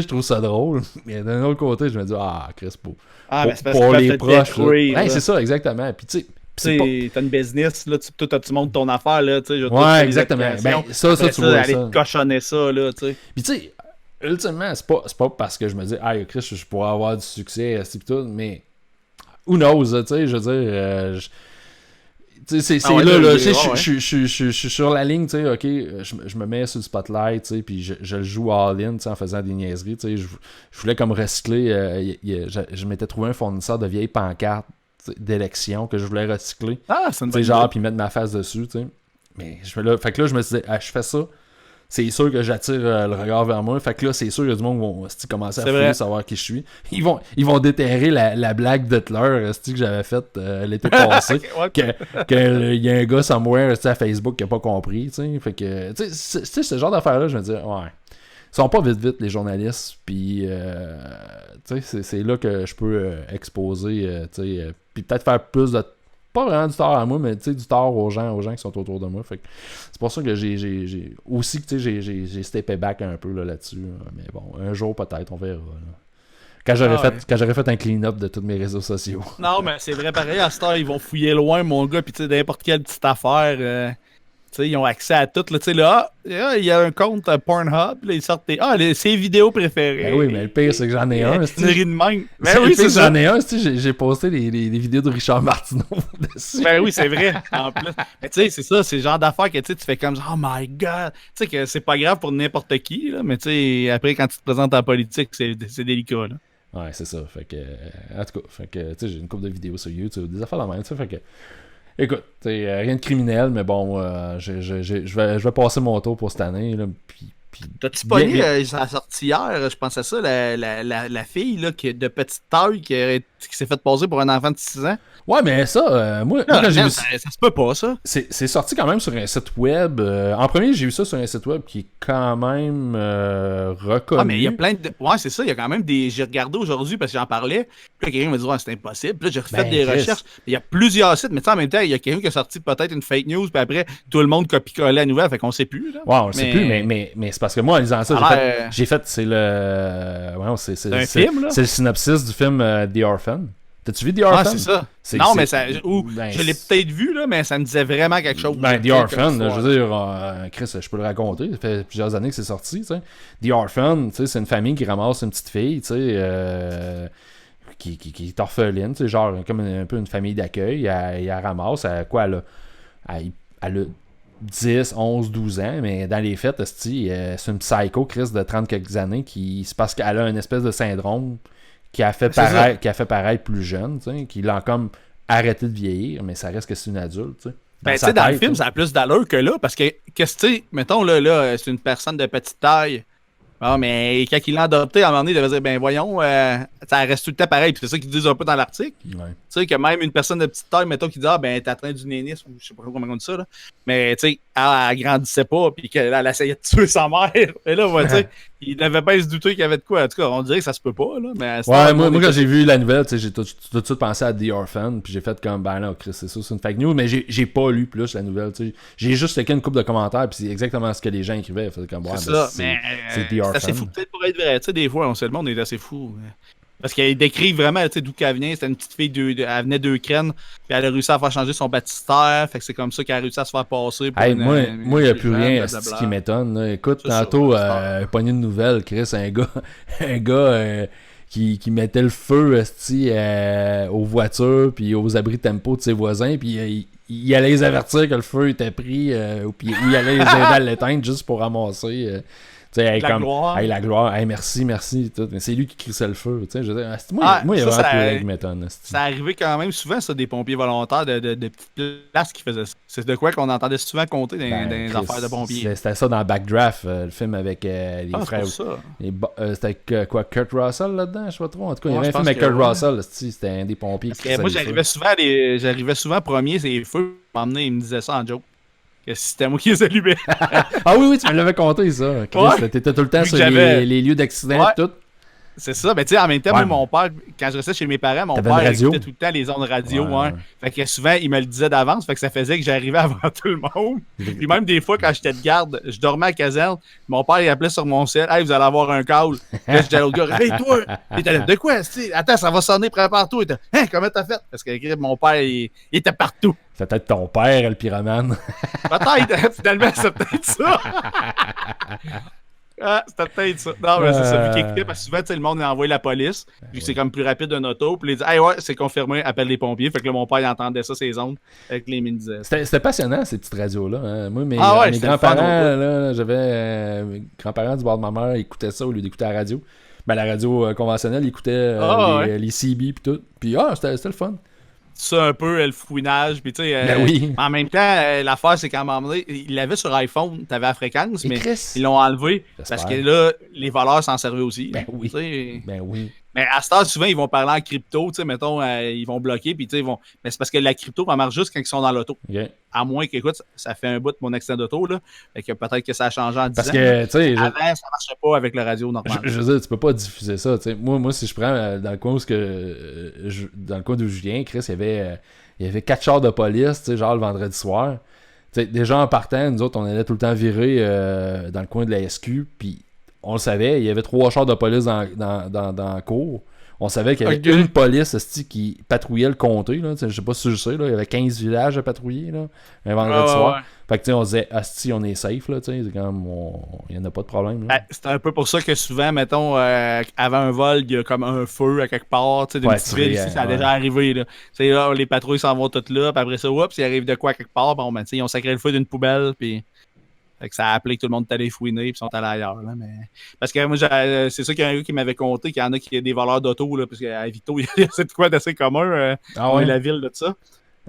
je trouve ça drôle, mais d'un autre côté, je me dis, Chris, pour les proches. C'est ça, exactement. Puis tu sais, t'as une business, là, tu montes ton affaire, là, tu sais. Ouais, exactement. Ben, ça, tu vois. Aller te cochonner ça, là, tu sais. Puis tu sais, ultimement, c'est pas parce que je me dis, Chris, je pourrais avoir du succès, et tout, mais. Who knows, tu sais, je veux dire, tu sais, c'est là, je suis sur la ligne, tu sais, ok, je me mets sur le spotlight, tu sais, puis je le joue all-in, tu sais, en faisant des niaiseries, tu sais, je voulais comme recycler, je m'étais trouvé un fournisseur de vieilles pancartes d'élection que je voulais recycler, c'est une bonne idée, genre, puis mettre ma face dessus, tu sais, mais fait que là, je me disais, je fais ça, c'est sûr que j'attire le regard vers moi. Fait que là, c'est sûr qu'il y a du monde qui vont commencer à fouiller, savoir qui je suis. Ils vont déterrer la blague d'Hitler que j'avais faite l'été passé. Que y a un gars somewhere à Facebook qui n'a pas compris. T'sais. Fait que, tu sais, ce genre d'affaires-là, je me dis, ouais. Ils sont pas vite, les journalistes. Puis, tu sais, c'est là que je peux exposer, puis peut-être faire plus de. Pas vraiment du tort à moi, mais du tort aux gens qui sont autour de moi. Fait que c'est pour ça que j'ai aussi que j'ai steppé back un peu là-dessus. Mais bon, un jour peut-être, on verra. Là. Quand j'aurais fait un clean-up de tous mes réseaux sociaux. Non, mais c'est vrai, pareil, à cette heure, ils vont fouiller loin, mon gars, puis n'importe quelle petite affaire. Ils ont accès à tout. Là, il y a un compte Pornhub, là, ils sortent ses vidéos préférées. Ben oui, mais le pire, c'est que j'en ai un. Série de même. Ben oui, c'est ça. J'en ai un, j'ai posté les vidéos de Richard Martineau dessus. Ben oui, c'est vrai, en plus. Mais tu sais, c'est ça, c'est le genre d'affaires que tu fais comme oh my god. Tu sais que c'est pas grave pour n'importe qui, là, mais tu sais, après, quand tu te présentes en politique, c'est délicat, là. Ouais, c'est ça. Fait que, en tout cas, tu sais, j'ai une couple de vidéos sur YouTube, des affaires de même, tu sais, fait que. Écoute, rien de criminel, mais bon, je vais passer mon tour pour cette année. Là, puis t'as-tu pogné, ça a sorti hier, je pense à ça, la fille là, de petite taille qui s'est fait passer pour un enfant de 6 ans? Ouais, mais ça, moi, quand j'ai vu ça se peut pas, ça. C'est sorti quand même sur un site web. En premier, j'ai vu ça sur un site web qui est quand même reconnu. Ah, mais il y a plein de... Ouais, c'est ça, il y a quand même des... J'ai regardé aujourd'hui parce que j'en parlais, puis quelqu'un m'a dit c'est impossible. Puis là, j'ai refait des recherches. Il y a plusieurs sites, mais en même temps, il y a quelqu'un qui a sorti peut-être une fake news, puis après, tout le monde copie-collait la nouvelle, fait qu'on sait plus. Là. Ouais, on sait plus, mais c'est parce que moi, en lisant ça, j'ai fait c'est le... Ouais, c'est le synopsis du film The Orphan. T'as-tu vu The Orphan? Ah, c'est ça. Non, mais ça, je l'ai peut-être vu, là, mais ça me disait vraiment quelque chose. The Orphan, je veux dire, Chris, je peux le raconter. Ça fait plusieurs années que c'est sorti. T'sais. The Orphan, c'est une famille qui ramasse une petite fille, qui est orpheline, genre comme un peu une famille d'accueil. Elle ramasse, elle a 10, 11, 12 ans, mais dans les faits, c'est une psycho, Chris, de 30 quelques années, c'est parce qu'elle a une espèce de syndrome qui a fait paraître plus jeune, qui l'a comme arrêté de vieillir, mais ça reste que c'est une adulte, Ben, tu sais, dans le film, ça a plus d'allure que là, parce que, qu'est-ce que tu sais, mettons, là, c'est une personne de petite taille. Ah, mais quand il l'a adopté, à un moment donné, il devait dire, ben voyons, ça reste tout le temps pareil. Puis c'est ça qu'ils disent un peu dans l'article. Ouais. Tu sais, que même une personne de petite taille, mettons, qui dit, ah, ben t'es atteint du nénisme, ou je sais pas comment on dit ça, là. Mais tu sais, elle grandissait pas, puis qu'elle essayait de tuer sa mère. Et là, tu sais, il n'avait pas à se douter qu'il y avait de quoi. En tout cas, on dirait que ça se peut pas, là. Mais ouais, moi quand j'ai vu la nouvelle, tu sais, j'ai tout de suite pensé à The Orphan, puis j'ai fait comme, ben là, Chris, c'est ça, c'est une fake news, mais j'ai pas lu plus la nouvelle, tu sais. J'ai juste fait une couple de commentaires, puis c'est exactement ce que les gens écrivaient. Fait comme, ouais, c'est ça, mais c'est The Orphan. C'est assez fou, peut-être pour être vrai. Tu sais, des fois, on sait, le monde est assez fou. Parce qu'elle décrit vraiment, tu sais, d'où qu'elle venait. C'était une petite fille, elle venait d'Ukraine, puis elle a réussi à faire changer son baptistère. Fait que c'est comme ça qu'elle a réussi à se faire passer. Pour moi, il n'y a plus rien ce qui m'étonne. Là. Écoute, tantôt, pogné une nouvelle, Chris, un gars qui mettait le feu aux voitures puis aux abris de tempo de ses voisins, puis il allait les avertir que le feu était pris, ou il allait les aider à l'éteindre juste pour ramasser. Gloire. La gloire, merci, tout. Mais c'est lui qui crissait le feu. Moi, il y a vraiment plus rien qui m'étonne. Ça arrivait quand même souvent, ça, des pompiers volontaires de petites places qui faisaient ça. C'est de quoi qu'on entendait souvent compter dans les affaires de pompiers. C'était ça dans Backdraft, le film avec les frères. C'était quoi, Kurt Russell là-dedans? Je sais pas trop. En tout cas, il y avait un film avec Kurt Russell. C'était un des pompiers qui crissait moi, le feu. j'arrivais souvent premier, c'est les feux. M'emmener, il me disait ça en joke. Que c'était moi qui les allumais. Ah oui, tu me l'avais conté, ça. Chris, t'étais tout le temps sur les lieux d'accident et tout. C'est ça. Mais tu sais, en même temps, moi, mon père, quand je restais chez mes parents, mon père écoutait tout le temps les ondes radio. Ouais. Fait que souvent, il me le disait d'avance. Fait que ça faisait que j'arrivais avant tout le monde. Puis même des fois, quand j'étais de garde, je dormais à caserne. Mon père, il appelait sur mon cell. Hey, vous allez avoir un call. Là, je disais à l'autre gars, réveille-toi. Il était là, de quoi? Attends, ça va sonner, prépare-toi. Il était, hein, comment t'as fait? Parce que mon père, il était partout. C'est peut-être ton père, le pyromane. Peut-être, finalement, c'est peut-être ça. Ah, c'était peut-être ça. Non, mais c'est ça. Vu qu'il écoutait, parce que souvent, le monde a envoyé la police. Puis c'est comme plus rapide d'un auto. Puis il dit, hey, ouais, c'est confirmé, appelle les pompiers. Fait que là, mon père, il entendait ça, ses ondes, avec les mines disaient. C'était passionnant, ces petites radios-là. Hein. Moi, mes grands-parents, là, j'avais mes grands-parents du bord de ma mère, ils écoutaient ça au lieu d'écouter la radio. Ben, la radio conventionnelle, ils écoutaient les CB puis tout. Puis, c'était le fun. Ça un peu le fouinage puis tu sais ben oui. En même temps l'affaire c'est qu'à un moment donné il l'avait sur iPhone, t'avais la fréquence mais ils l'ont enlevé parce que là les voleurs s'en servaient aussi ben oui t'sais. Ben oui. Mais à ce temps souvent ils vont parler en crypto, tu sais mettons ils vont bloquer puis tu sais ils vont mais c'est parce que la crypto ça marche juste quand ils sont dans l'auto. Okay. À moins qu'écoute ça fait un bout de mon accident d'auto là, fait que peut-être que ça a changé en 10 parce ans. Que tu sais avant ça marchait pas avec le radio normal. Je veux dire tu peux pas diffuser ça, tu sais moi si je prends dans le coin dans le coin d'où je viens, Chris, il y avait 4 chars de police, tu sais, genre le vendredi soir. Tu sais, déjà en partant, nous autres, on allait tout le temps virer dans le coin de la SQ, puis on le savait, il y avait 3 chars de police dans la cour. On savait qu'il y avait une police qui patrouillait le comté. Là, je sais pas si tu le sais, là, il y avait 15 villages à patrouiller là, un vendredi soir. Ouais. Fait que on disait, asti, on est safe, là, c'est comme, il n'y en a pas de problème. Là. C'est un peu pour ça que souvent, mettons, avant un vol, il y a comme un feu à quelque part, d'une petite ville ici, ça a déjà arrivé. Là. Là, les patrouilles s'en vont toutes là, puis après ça, oups, il arrive de quoi à quelque part, bon, ben, ils ont sacré le feu d'une poubelle, puis. Fait que ça a appelé que tout le monde est allé fouiner puis sont allés ailleurs. Là, mais... Parce que moi, c'est ça qu'il y a un gars qui m'avait compté qu'il y en a qui a des voleurs d'auto, là, parce qu'à Vito, il y a de quoi d'assez commun la ville de ça.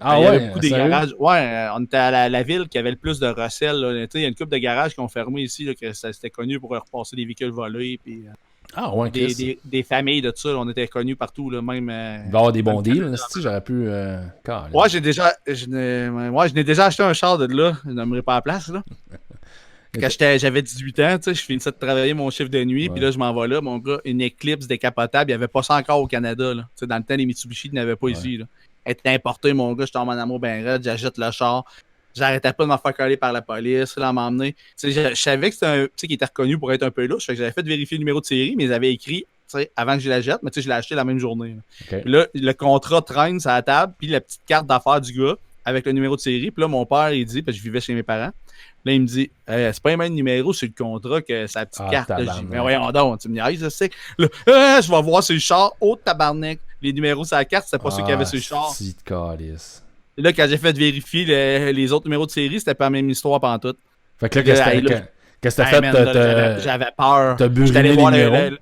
Il y avait beaucoup des garages. Ouais, on était à la ville qui avait le plus de recel. Il y a une couple de garages qui ont fermé ici, là, que c'était connu pour repasser des véhicules volés. Puis, des familles de tout ça, on était connus partout. Là, même, il va y avoir des bons deals, j'aurais pu. Ouais, je n'ai déjà acheté un char de là. Je n'aimerais pas la place. Là. Quand j'avais 18 ans, je finissais de travailler mon chiffre de nuit, puis là, je m'en vais là, mon gars, une Eclipse décapotable, il n'y avait pas ça encore au Canada. Là. Dans le temps, les Mitsubishi n'avaient pas ici. Là. Elle était importée, mon gars, je tombe en amour ben raide, j'achète le char. J'arrêtais pas de me faire coller par la police, là, m'emmener. Je savais que c'était un qui était reconnu pour être un peu louche, fait que j'avais fait vérifier le numéro de série, mais ils avaient écrit avant que je la jette, mais je l'ai acheté la même journée. Là. Okay. Puis là, le contrat traîne sur la table, puis la petite carte d'affaires du gars avec le numéro de série. Puis là, mon père, il dit, parce que je vivais chez mes parents, là, il me dit, c'est pas le même numéro sur le contrat que sa petite carte. Là, je dis, mais voyons donc, tu me niaises, je sais. Là, je vais voir sur le char, tabarnak. Les numéros sur la carte, c'était pas ceux qu'il y avait sur le char. Et là, quand j'ai fait vérifier les autres numéros de série, c'était pas la même histoire pantoute. Fait que là, qu'est-ce que t'as fait? J'avais peur. T'as buvé les numéros?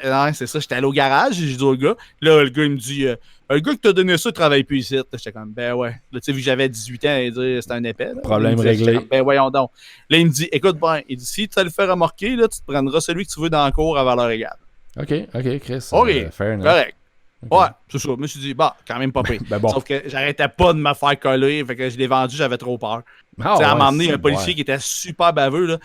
Non, c'est ça, j'étais allé au garage, j'ai dit au gars. Là, le gars, il me dit le gars qui t'a donné ça, il travaille plus ici. J'étais comme, ben ouais. Là, tu sais, vu que j'avais 18 ans, il dit c'était un épais. Là. Problème Disait, réglé. Comme, ben voyons donc. Là, il me dit, écoute, ben, il dit, si tu vas le faire remorquer, là, tu te prendras celui que tu veux dans le cours à valeur égale. Ok, Chris. Ok, Fair enough. correct. Okay. Ouais, c'est ça. Je me suis dit, bah, quand même pas pire. Ben bon. Sauf que j'arrêtais pas de me faire coller, fait que je l'ai vendu, j'avais trop peur. Ah, À ouais, m'emmener c'est- un policier ouais. qui était super baveux, là.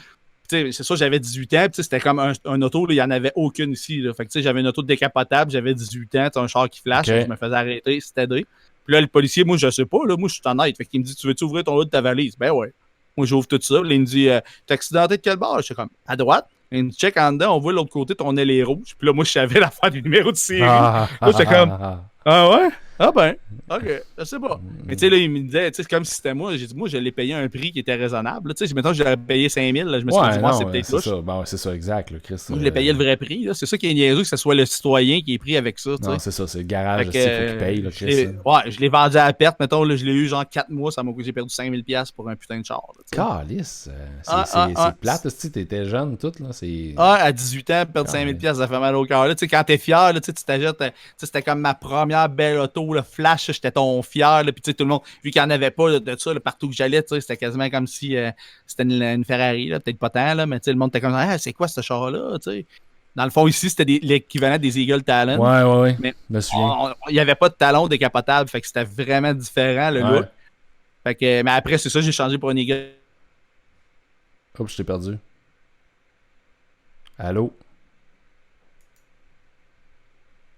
C'est sûr, j'avais 18 ans, c'était comme un auto, là, il n'y en avait aucune ici. Là. Fait que j'avais une auto décapotable, j'avais 18 ans, un char qui flash, Ok. je me faisais arrêter, c'était aidé. Puis là, le policier, moi, je sais pas, là, moi, je suis honnête. Fait qu'il me dit, tu veux-tu ouvrir ton haut de ta valise? Ben ouais. Moi, j'ouvre tout ça. Là, il me dit, t'es accidenté de quel bord? Je suis comme, à droite. Il me dit, check en dedans, on voit de l'autre côté, ton aile est rouge. Puis là, moi, je savais l'affaire du numéro de série. Là, j'étais comme, ah ouais? Ah ben, ok, je sais pas. Mais tu sais, là, il me disait, tu sais, c'est comme si c'était moi. J'ai dit, moi, je l'ai payé un prix qui était raisonnable. Tu sais, mettons, je l'aurais payé 5000, là, je me suis dit, moi, c'est peut-être c'est louche. ça. Ben, ouais, c'est ça, exact, là, Chris. Moi, je l'ai payé le vrai prix. Là. C'est ça qui est niaiseux, que ce soit le citoyen qui est pris avec ça. Tu Non, sais. c'est ça, c'est le garage, Fait il faut que, qu'il paye, là, je Chris. l'ai- hein. ouais, je l'ai vendu à la perte. Mettons, là, je l'ai eu genre 4 mois. Ça m'a coûté, j'ai perdu 5000$ pour un putain de char. Là, tu sais. Calice, Ah, c'est plate, si t'étais jeune, tout, là, c'est... Ah, à 18 ans, perdre 5000$, ça fait mal au cœur. Là, tu sais, quand t'es fier, là, tu sais, tu t'achètes, tu sais, c'était comme ma première belle auto, le Flash, j'étais ton fier, là, puis tu sais, tout le monde, vu qu'il n'y en avait pas là, de ça, là, partout que j'allais, tu sais, c'était quasiment comme si c'était une Ferrari, là, peut-être pas tant, là, mais tu sais, le monde était comme, ah, c'est quoi ce char-là, tu sais. Dans le fond, ici, c'était l'équivalent des Eagle Talon. Ouais, Mais je me souviens. il n'y avait pas de talon décapotable, fait que c'était vraiment différent, le Ouais. look. Fait que, mais après, c'est ça, j'ai changé pour un Eagle. Hop, je t'ai perdu. Allô?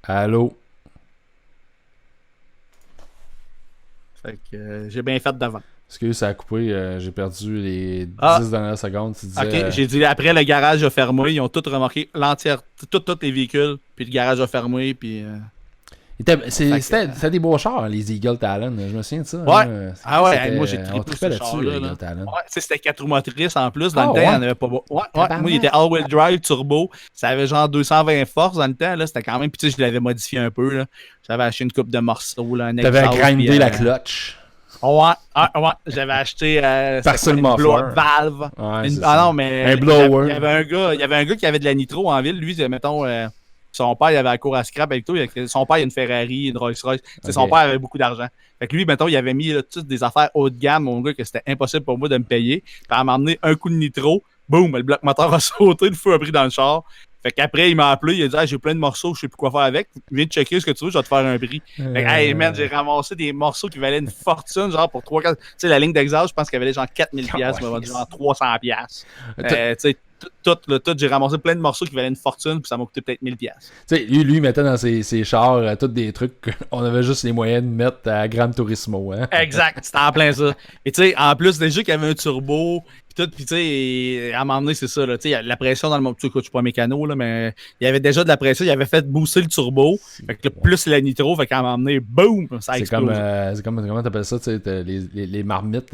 Allô? Fait que j'ai bien fait d'avant. Excuse, ça a coupé, j'ai perdu les 10 Ah. dernières secondes. Tu disais, Ok, j'ai dit après le garage a fermé, ils ont tout remarqué l'entière, tous les véhicules, puis le garage a fermé, puis. C'était des beaux chars, les Eagle Talon. Je me souviens de ça. Ouais. hein. Ah ouais, C'était- moi j'ai on trippé trippait ce là-dessus, char-là, les là. Eagle Talon. Ouais, tu sais, c'était 4 roues motrices en plus. Dans Ah, le temps, il ouais? n'y en avait pas. Ouais, Tabarnak. moi, il était all-wheel drive, turbo. Ça avait genre 220 forces dans le temps. Là, c'était quand même. Puis tu sais, je l'avais modifié un peu. Là. J'avais acheté une coupe de morceaux. Là, un T'avais exhaust, grindé puis, la clutch. Ouais, ouais. J'avais acheté Par c'était quoi, seulement une blow faire. valve. Ouais, Une- c'est Ah ça. non, mais Un blower. il y avait un gars qui avait de la nitro en ville. Lui, mettons, son père, il avait la cour à scrap avec tout. Son père, il a une Ferrari, une Rolls-Royce. Ok. Son père avait beaucoup d'argent. Fait que lui, mettons, il avait mis là, toutes des affaires haut de gamme, mon gars, que c'était impossible pour moi de me payer. Puis à m'emmener un coup de nitro, boum, le bloc moteur a sauté, le feu a pris dans le char. Fait qu'après, il m'a appelé, il a dit hey, j'ai plein de morceaux, je sais plus quoi faire avec. Viens de checker ce que tu veux, je vais te faire un prix. Fait que, hey man, j'ai ramassé des morceaux qui valaient une fortune, genre pour 3-4. Tu sais, la ligne d'exhaust, je pense qu'elle valait genre 4000$, m'a vendu genre 300$. Tu sais, tout, j'ai ramassé plein de morceaux qui valaient une fortune, puis ça m'a coûté peut-être 1000$. Tu sais, lui, il mettait dans ses chars tous des trucs qu'on avait juste les moyens de mettre à Gran Turismo. Hein? Exact, c'était en plein ça. Et tu sais, en plus, déjà qu'il y avait un turbo, puis tout, puis tu sais, à un moment donné, c'est ça, là, tu sais, il y a de la pression dans le moteur. Je suis pas mécano, là, mais il y avait déjà de la pression, il avait fait booster le turbo, fait que là, plus la nitro, fait qu'à un moment donné, boum, ça a C'est explosé. comme, comment t'appelles ça, tu sais, t'as les marmites,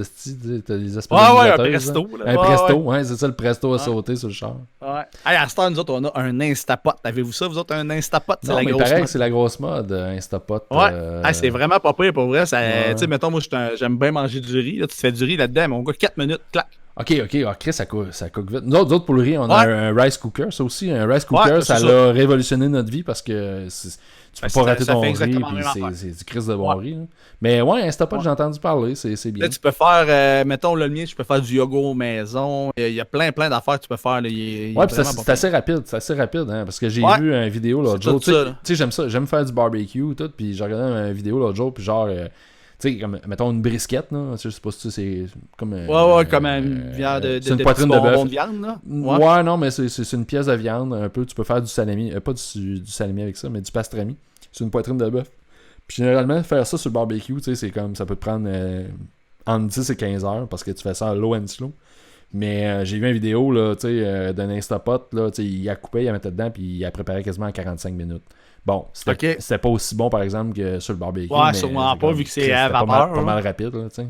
t'as les espèces Ouais, de un mijotteuses, presto. là. Là. Un Ouais, presto, ouais. ouais, c'est ça, le presto a sauté sur le char. Ouais. Hey, à ce temps, nous autres, on a un Instapot. Avez-vous ça, vous autres, un Instapot? C'est Non, la mais grosse pareil, mode. c'est la grosse mode, Instapot. Ouais, hey, c'est vraiment pas pire pour vrai. Ça, Ouais. Tu sais, mettons, moi, j'aime bien manger du riz. Là, tu te fais du riz là-dedans, mon gars, 4 minutes, clac. Ok, Chris, ça cook vite. Nous autres, pour le riz, on a un rice cooker, ça aussi. Un rice cooker, Ouais, ça c'est l'a révolutionné notre vie parce que tu peux Ben, pas rater ça ton fait riz, exactement la puis même affaire. c'est du Chris de bon riz. Là. Mais ouais, Instapot, Ouais. j'ai entendu parler, c'est bien. Là, tu peux faire, mettons, le mien, tu peux faire du yogourt maison. Il y a plein d'affaires que tu peux faire. Là. Ouais, puis c'est assez rapide, hein, parce que j'ai Ouais. vu une vidéo l'autre C'est jour. tout Tu ça, là. sais, j'aime ça, j'aime faire du barbecue, tout, puis j'ai regardé une vidéo l'autre jour, puis genre, tu sais, comme, mettons une brisquette, là, je sais pas si c'est comme... Ouais, comme une viande de c'est une poitrine de petits bonbons bœuf. de viande, là. Ouais, non, mais c'est une pièce de viande, un peu, tu peux faire du salami, pas du salami avec ça, mais du pastrami. C'est une poitrine de bœuf. Puis généralement, faire ça sur le barbecue, tu sais, c'est comme, ça peut te prendre entre 10 et 15 heures, parce que tu fais ça low and slow. Mais j'ai vu une vidéo là, d'un Instapot, là, il a coupé, il a mis dedans, puis il a préparé quasiment en 45 minutes. Bon, c'était pas aussi bon, par exemple, que sur le barbecue. Ouais, mais sûrement c'est pas, comme- vu que c'est c'était à pas vapeur, mal hein. rapide, là, tu sais.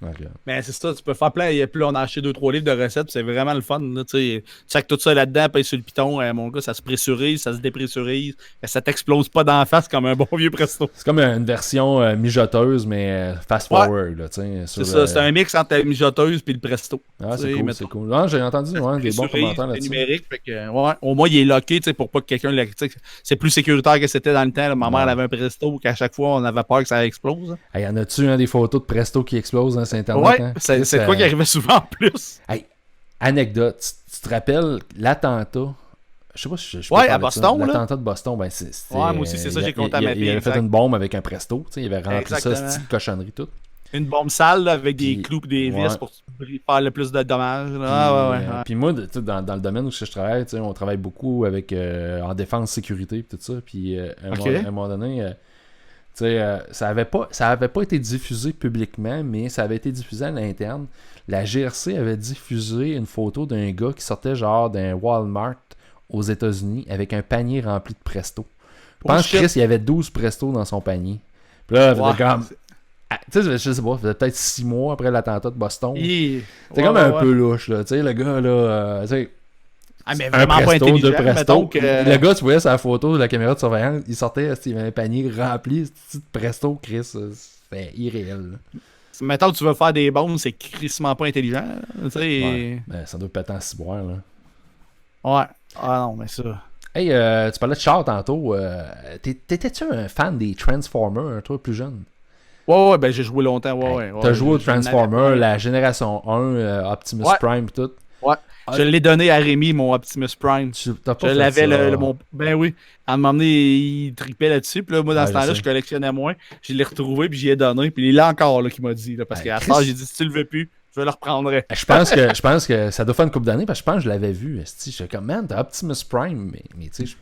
Ok. Mais c'est ça, tu peux faire plein. Puis là, on a acheté 2-3 livres de recettes, puis c'est vraiment le fun. Là, tu sacs tout ça là-dedans, puis sur le piton, mon gars, ça se pressurise, ça se dépressurise. Ça t'explose pas d'en face comme un bon vieux presto. C'est comme une version mijoteuse, mais fast-forward. Là, c'est ça, c'est un mix entre la mijoteuse et le presto. Ah, c'est cool, c'est cool. Ah, j'ai entendu des bons commentaires là-dessus. C'est numérique, fait que, au moins, il est locké pour pas que quelqu'un le... C'est plus sécuritaire que c'était dans le temps. Là. Ma mère elle avait un presto, qu'à chaque fois, on avait peur que ça explose. Hey, y en a-tu des photos de presto qui explosent sur Internet? Ouais, hein? c'est quoi qui arrivait souvent en plus. Hey, anecdote, tu te rappelles l'attentat? Je sais pas si je à Boston, là. L'attentat de Boston, ben c'est. Ouais, moi aussi, c'est ça, j'ai compté à ma fille. Il avait fait une bombe avec un presto, tu sais, il avait rempli ça, cette cochonnerie toute. Une bombe sale là, avec des clous et des vis pour faire le plus de dommages. Puis moi, dans le domaine où je travaille, on travaille beaucoup avec en défense, sécurité et tout ça. Puis à un moment donné, ça avait pas été diffusé publiquement, mais ça avait été diffusé à l'interne. La GRC avait diffusé une photo d'un gars qui sortait genre d'un Walmart aux États-Unis avec un panier rempli de presto. Je pense que Chris, il y avait 12 presto dans son panier. Puis là, tu sais, je sais pas, peut-être 6 mois après l'attentat de Boston. C'est comme un peu louche, là. Tu sais, le gars, là, tu sais. Mais vraiment un presto, pas intelligent, 2 presto. Le gars, tu voyais sa photo de la caméra de surveillance, il sortait, il avait un panier rempli de presto, Chris. C'était irréel. Mettons que tu veux faire des bombes, c'est crissement pas intelligent. Tu sais. Ouais. Ben, ça doit péter en ciboire, là. Ouais. Ah non, mais ça. Hey, tu parlais de char tantôt. T'étais-tu un fan des Transformers, toi, plus jeune? Ouais, ben j'ai joué longtemps. T'as joué aux Transformers, la génération 1, Optimus Prime et tout. Ouais. Je l'ai donné à Rémi, mon Optimus Prime. Je l'avais, ben oui. À un moment donné, il tripait là-dessus. Puis là, moi, dans ce temps-là, je collectionnais moins. Je l'ai retrouvé, puis j'y ai donné. Puis il est là encore, là, qu'il m'a dit. Là, parce qu'à ça, j'ai dit, si tu le veux plus, je le reprendrai. Je pense que ça doit faire une couple d'années, parce que je pense que je l'avais vu. J'étais comme, man, t'as Optimus Prime. Mais tu sais,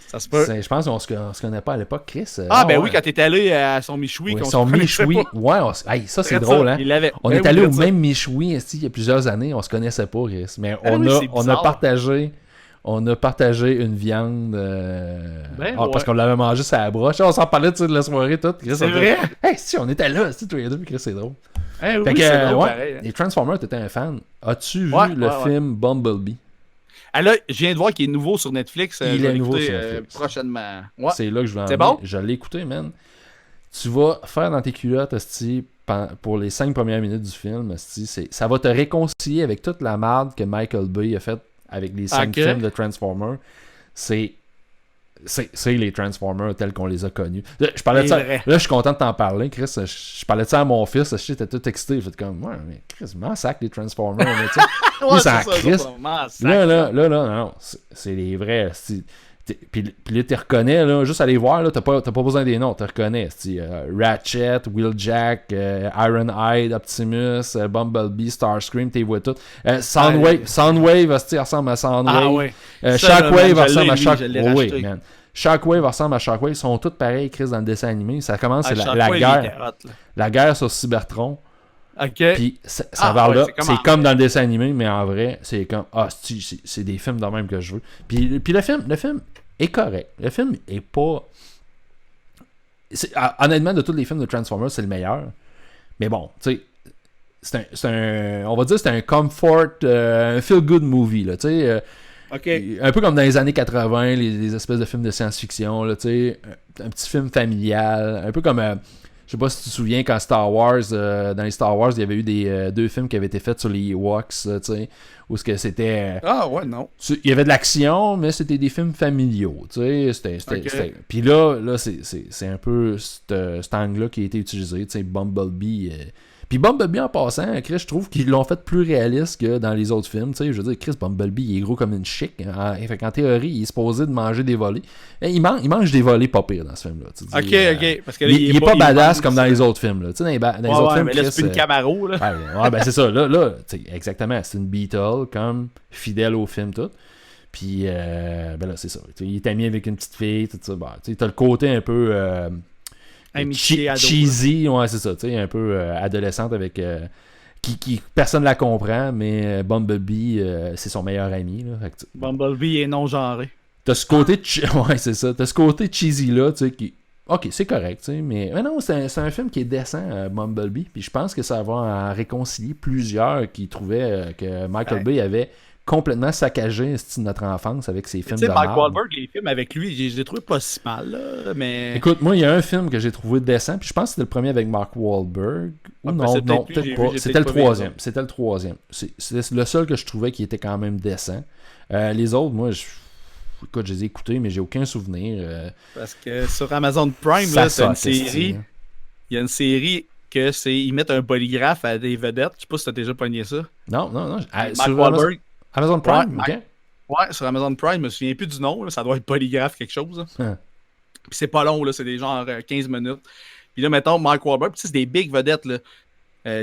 ça se peut. Je pense qu'on se connaît pas à l'époque, Chris. Oui, quand t'étais allé à son Michoui. Oui, son Michoui. Ouais, ça c'est drôle, hein. On est allé au même Michoui il y a plusieurs années, on se connaissait pas, Chris. Mais on a partagé une viande. Parce qu'on l'avait mangé sur la broche. On s'en parlait de la soirée, tout. Chris, c'est vrai? Hey, si, on était là, tous les deux, Chris, c'est drôle. Fait que, drôle, pareil, hein. Les Transformers, t'étais un fan. As-tu vu le film Bumblebee? Ah là, je viens de voir qu'il est nouveau sur Netflix. Il est nouveau sur Netflix. Prochainement. Ouais. C'est là que je vais en venir. Bon? Je l'ai écouté, man. Tu vas faire dans tes culottes, esti, pour les 5 premières minutes du film, esti, ça va te réconcilier avec toute la merde que Michael Bay a faite avec les 5 films de Transformers. C'est les Transformers tels qu'on les a connus. Je parlais de ça. Là, je suis content de t'en parler, Chris. Je parlais de ça à mon fils. J'étais tout excité. J'ai fait comme, ouais, mais Chris, m'en sac les Transformers. Ouais, c'est Chris. Non. C'est les vrais. Puis là, tu reconnais, là, juste aller voir, là, t'as pas besoin des noms, tu reconnais. Ratchet, Wheeljack, Ironhide, Optimus, Bumblebee, Starscream, t'es vois tout. Soundwave, il ressemble à Soundwave. Shockwave ressemble à Shockwave. Oui, man. Shockwave ressemble à Shockwave. Ils sont tous pareils, Chris, dans le dessin animé. Ça commence, c'est la guerre sur Cybertron. Puis ça va là, c'est comme dans le dessin animé, mais en vrai, c'est comme c'est des films de même que je veux. Puis le film est correct. Le film est pas. Honnêtement, de tous les films de Transformers, c'est le meilleur. Mais bon, tu sais, on va dire c'est un comfort, un feel-good movie, là, tu sais. Un peu comme dans les années 80, les espèces de films de science-fiction, là, tu sais, un petit film familial, un peu comme. Je sais pas si tu te souviens quand Star Wars, dans les Star Wars, il y avait eu des 2 films qui avaient été faits sur les Ewoks, tu sais, où ce que c'était... non. Il y avait de l'action, mais c'était des films familiaux, tu sais, Puis là, c'est un peu cet angle-là qui a été utilisé, tu sais, Bumblebee... Puis Bumblebee, en passant, Chris, je trouve qu'ils l'ont fait plus réaliste que dans les autres films. Tu sais, je veux dire, Chris, Bumblebee, il est gros comme une chic. Fait qu'en théorie, il est supposé de manger des volets. Il mange des volets pas pire dans ce film-là. OK. Parce que là, il est pas badass comme dans les autres films. Là. Tu sais, dans les autres films, mais là, c'est une Camaro. Là. Ouais, ben c'est ça. Là exactement. C'est une Beetle, comme fidèle au film, tout. Puis, ben là, c'est ça. Il est ami avec une petite fille, tout ça. Ben, tu sais, t'as le côté un peu... cheesy, ouais, c'est ça, tu sais, un peu adolescente avec qui personne la comprend, mais Bumblebee c'est son meilleur ami là. Bumblebee est non genré. T'as ce côté ouais, c'est ça, t'as ce côté cheesy là, tu sais, qui ok, c'est correct, tu sais, mais non, c'est un film qui est décent, Bumblebee, puis je pense que ça va en réconcilier plusieurs qui trouvaient que Michael Bay avait complètement saccagé notre enfance avec ses films de Mike marde. Wahlberg, les films avec lui, je les ai trouvés pas si mal, là, mais... Écoute, moi, il y a un film que j'ai trouvé décent, puis je pense que c'était le premier avec Mark Wahlberg. Ou non, peut-être pas. C'était le troisième. C'était le troisième. C'est le seul que je trouvais qui était quand même décent. Les autres, moi, écoute, je les ai écoutés, mais j'ai aucun souvenir. Parce que sur Amazon Prime, là, c'est une série. Il y a une série que ils mettent un polygraphe à des vedettes. Je sais pas si t'as déjà pogné ça. Non. Mark Wahlberg. Amazon Prime, ok. Ouais, sur Amazon Prime, je me souviens plus du nom, là, ça doit être polygraphe quelque chose. Puis c'est pas long, là, c'est des genre 15 minutes. Puis là, mettons, Mark Wahlberg, c'est des big vedettes, là.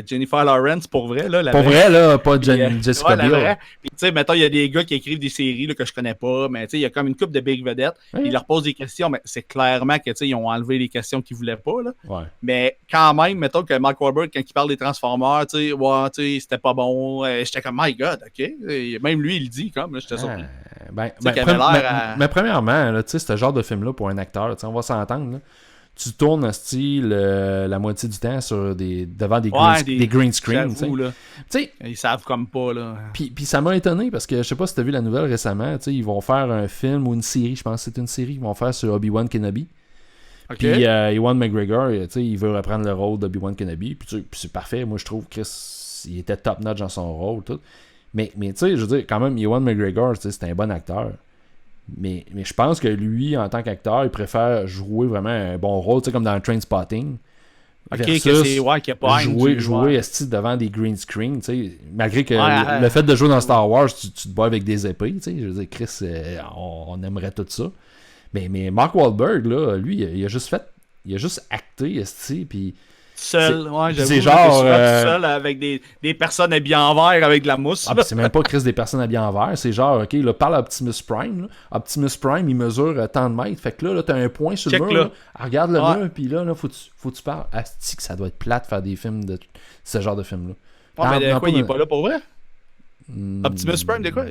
Jennifer Lawrence, pour vrai, là. Pour vrai, là, pas Jessica Biel. Puis tu sais, mettons, il y a des gars qui écrivent des séries là, que je connais pas, mais tu sais, il y a comme une couple de big vedettes. Puis ils leur posent des questions, mais c'est clairement que, tu sais, ils ont enlevé les questions qu'ils voulaient pas, là. Ouais. Mais quand même, mettons que Mark Wahlberg, quand il parle des Transformers, tu sais, ouais, tu sais, c'était pas bon. J'étais comme, my God, OK. Et même lui, il le dit, comme, là, j'étais surpris. Mais premièrement, là, tu sais, ce genre de film-là, pour un acteur, on va s'entendre, là. Tu tournes style la moitié du temps devant des green screens. Ils savent comme pas. Là. Puis ça m'a étonné parce que je sais pas si tu as vu la nouvelle récemment. Ils vont faire un film ou une série, je pense que c'est une série qu'ils vont faire sur Obi-Wan Kenobi. Okay. Puis Ewan McGregor, il veut reprendre le rôle d'Obi-Wan Kenobi. Puis c'est parfait. Moi, je trouve que il était top-notch dans son rôle. Tout. Mais tu sais, je veux dire, quand même, Ewan McGregor, c'est un bon acteur. Mais je pense que lui, en tant qu'acteur, il préfère jouer vraiment un bon rôle, tu sais, comme dans Trainspotting. Ok, que c'est qu'il a pas jouer devant des green screens, tu sais. Malgré que le fait de jouer dans Star Wars, tu te bats avec des épées, tu sais. Je veux dire, Chris, on aimerait tout ça. Mais Mark Wahlberg, là, lui, il a juste acté, puis seul, j'avoue. C'est genre. Seul avec des personnes habillées en vert avec de la mousse. C'est même pas Chris des personnes habillées en vert. C'est genre, ok, là, parle à Optimus Prime. Là. Optimus Prime, il mesure tant de mètres. Fait que là t'as un point sur le mur. Là. Regarde le mur, puis là, faut que tu parles. Asti que ça doit être plate de faire des films de ce genre de film-là. Mais de quoi, il est pas là pour vrai? Optimus Prime, de quoi?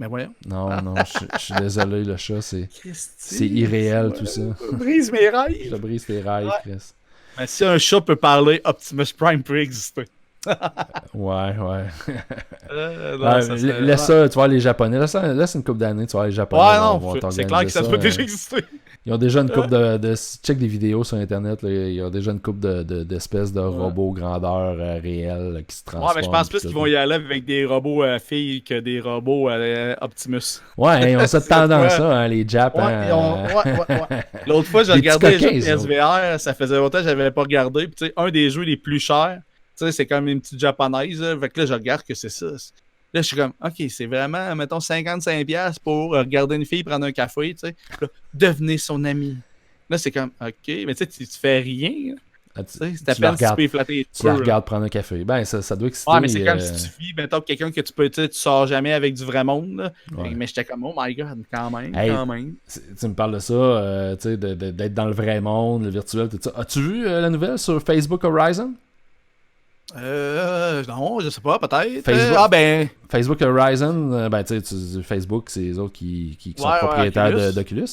Mais voyons. Non, je suis désolé, le chat, c'est irréel tout ça. Brise mes rails. Je brise tes rails, Chris. Mais si un chat peut parler, Optimus Prime peut exister. Ouais. Laisse ça, tu vois, les Japonais. Laisse une couple d'années, tu vois, les Japonais. Ouais, non, c'est clair que ça peut déjà exister. Ils ont déjà une couple de check des vidéos sur Internet, là, ils ont déjà une couple d'espèces de robots grandeur réels qui se transforment. Ouais, mais je pense plus qu'ils vont y aller avec des robots filles que des robots Optimus. Ouais, ils ont cette tendance-là, les Japs. Ouais. L'autre fois, j'ai regardé les jeux PSVR, ça faisait longtemps que je n'avais pas regardé. Puis, tu sais, un des jeux les plus chers, tu sais, c'est comme une petite japonaise. Fait que là, je regarde que c'est ça. Là, je suis comme, OK, c'est vraiment, mettons, 55$ pour regarder une fille prendre un café, tu sais. Devenez son ami. Là, c'est comme, OK, mais tu sais, tu fais rien. C'est à peine si tu peux flatter. Tu la regardes prendre un café. Ben, ça doit exciter. Ouais, mais c'est comme si tu vis, mettons, quelqu'un que tu sors jamais avec du vrai monde. Là. Ouais. Mais j'étais comme, oh my God, quand même. Tu me parles de ça, tu sais, d'être dans le vrai monde, le virtuel, tout ça. As-tu vu la nouvelle sur Facebook Horizon? Non, je sais pas, peut-être. Facebook Horizon, tu sais, Facebook, c'est les autres qui sont propriétaires d'Oculus.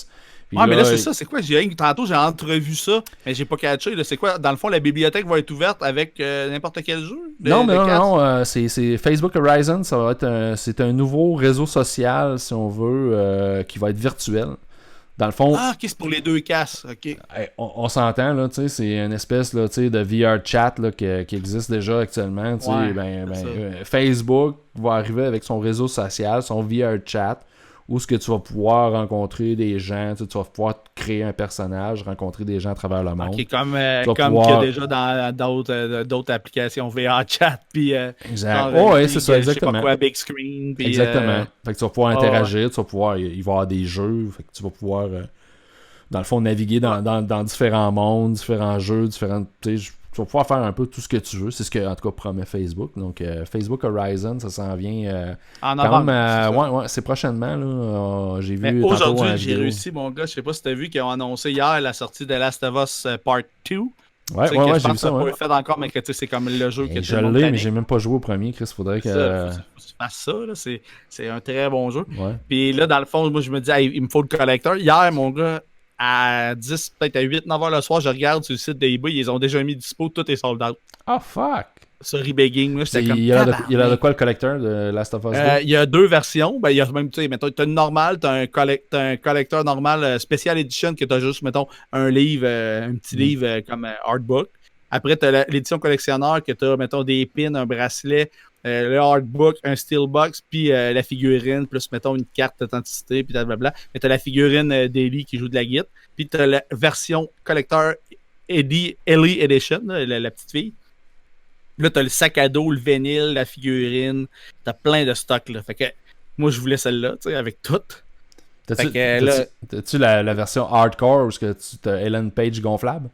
Puis mais là, c'est ça, c'est quoi? Tantôt, j'ai entrevu ça, mais j'ai pas catché. C'est quoi? Dans le fond, la bibliothèque va être ouverte avec n'importe quel jeu? Non, c'est Facebook Horizon, c'est un nouveau réseau social, si on veut, qui va être virtuel. Dans le fond... Ah, ok, c'est pour les deux casques, ok. On s'entend, là, tu sais, c'est une espèce, là, tu sais, de VR chat, là, qui existe déjà actuellement, tu sais, Facebook va arriver avec son réseau social, son VR chat, où ce que tu vas pouvoir rencontrer des gens, tu vas pouvoir créer un personnage, rencontrer des gens à travers le monde. Ok, comme qu'il y a déjà dans d'autres applications VR chat, puis... exact. Ouais, c'est ça, exactement. Je sais pas quoi, big screen, puis... Exactement. Fait que tu vas pouvoir interagir, tu vas pouvoir... Il va y avoir des jeux, fait que tu vas pouvoir, dans le fond, naviguer dans différents mondes, différents jeux, différentes... Tu vas pouvoir faire un peu tout ce que tu veux. C'est ce que, en tout cas, promet Facebook. Donc, Facebook Horizon, ça s'en vient en novembre. Ouais, c'est prochainement. Là, j'ai vu aujourd'hui, j'ai réussi, mon gars. Je sais pas si tu as vu qu'ils ont annoncé hier la sortie de Last of Us Part 2. Ouais, j'ai vu ça. Je pas fait encore, mais que c'est comme le jeu que je l'ai, mais j'ai même pas joué au premier, Chris. Faudrait que... Faut que tu fasses ça. Là. C'est un très bon jeu. Ouais. Puis là, dans le fond, moi, je me dis, il me faut le collector. Hier, mon gars, à 10, peut-être à 8, 9 heures le soir, je regarde sur le site d'eBay, ils ont déjà mis dispo, tout est sold out. Oh, fuck! Sur eBay Game, là, j'étais comme... Il y a l'air de quoi le collecteur de Last of Us 2? Il y a 2 versions. Ben, il y a même, tu sais, mettons, t'as une normale, t'as un collecteur normal, Special Edition, que t'as juste, mettons, un livre, un petit livre comme artbook. Après, t'as l'édition collectionneur, que t'as, mettons, des pins, un bracelet, le artbook, un steelbox, puis la figurine, plus, mettons, une carte d'authenticité, puis blablabla. Mais t'as la figurine d'Ellie qui joue de la guitare. Puis t'as la version collecteur Ellie Edition, la petite fille. Là, t'as le sac à dos, le vinyle, la figurine. T'as plein de stocks, là. Fait que moi, je voulais celle-là, tu sais, avec tout. T'as-tu la version hardcore où t'as Ellen Page gonflable?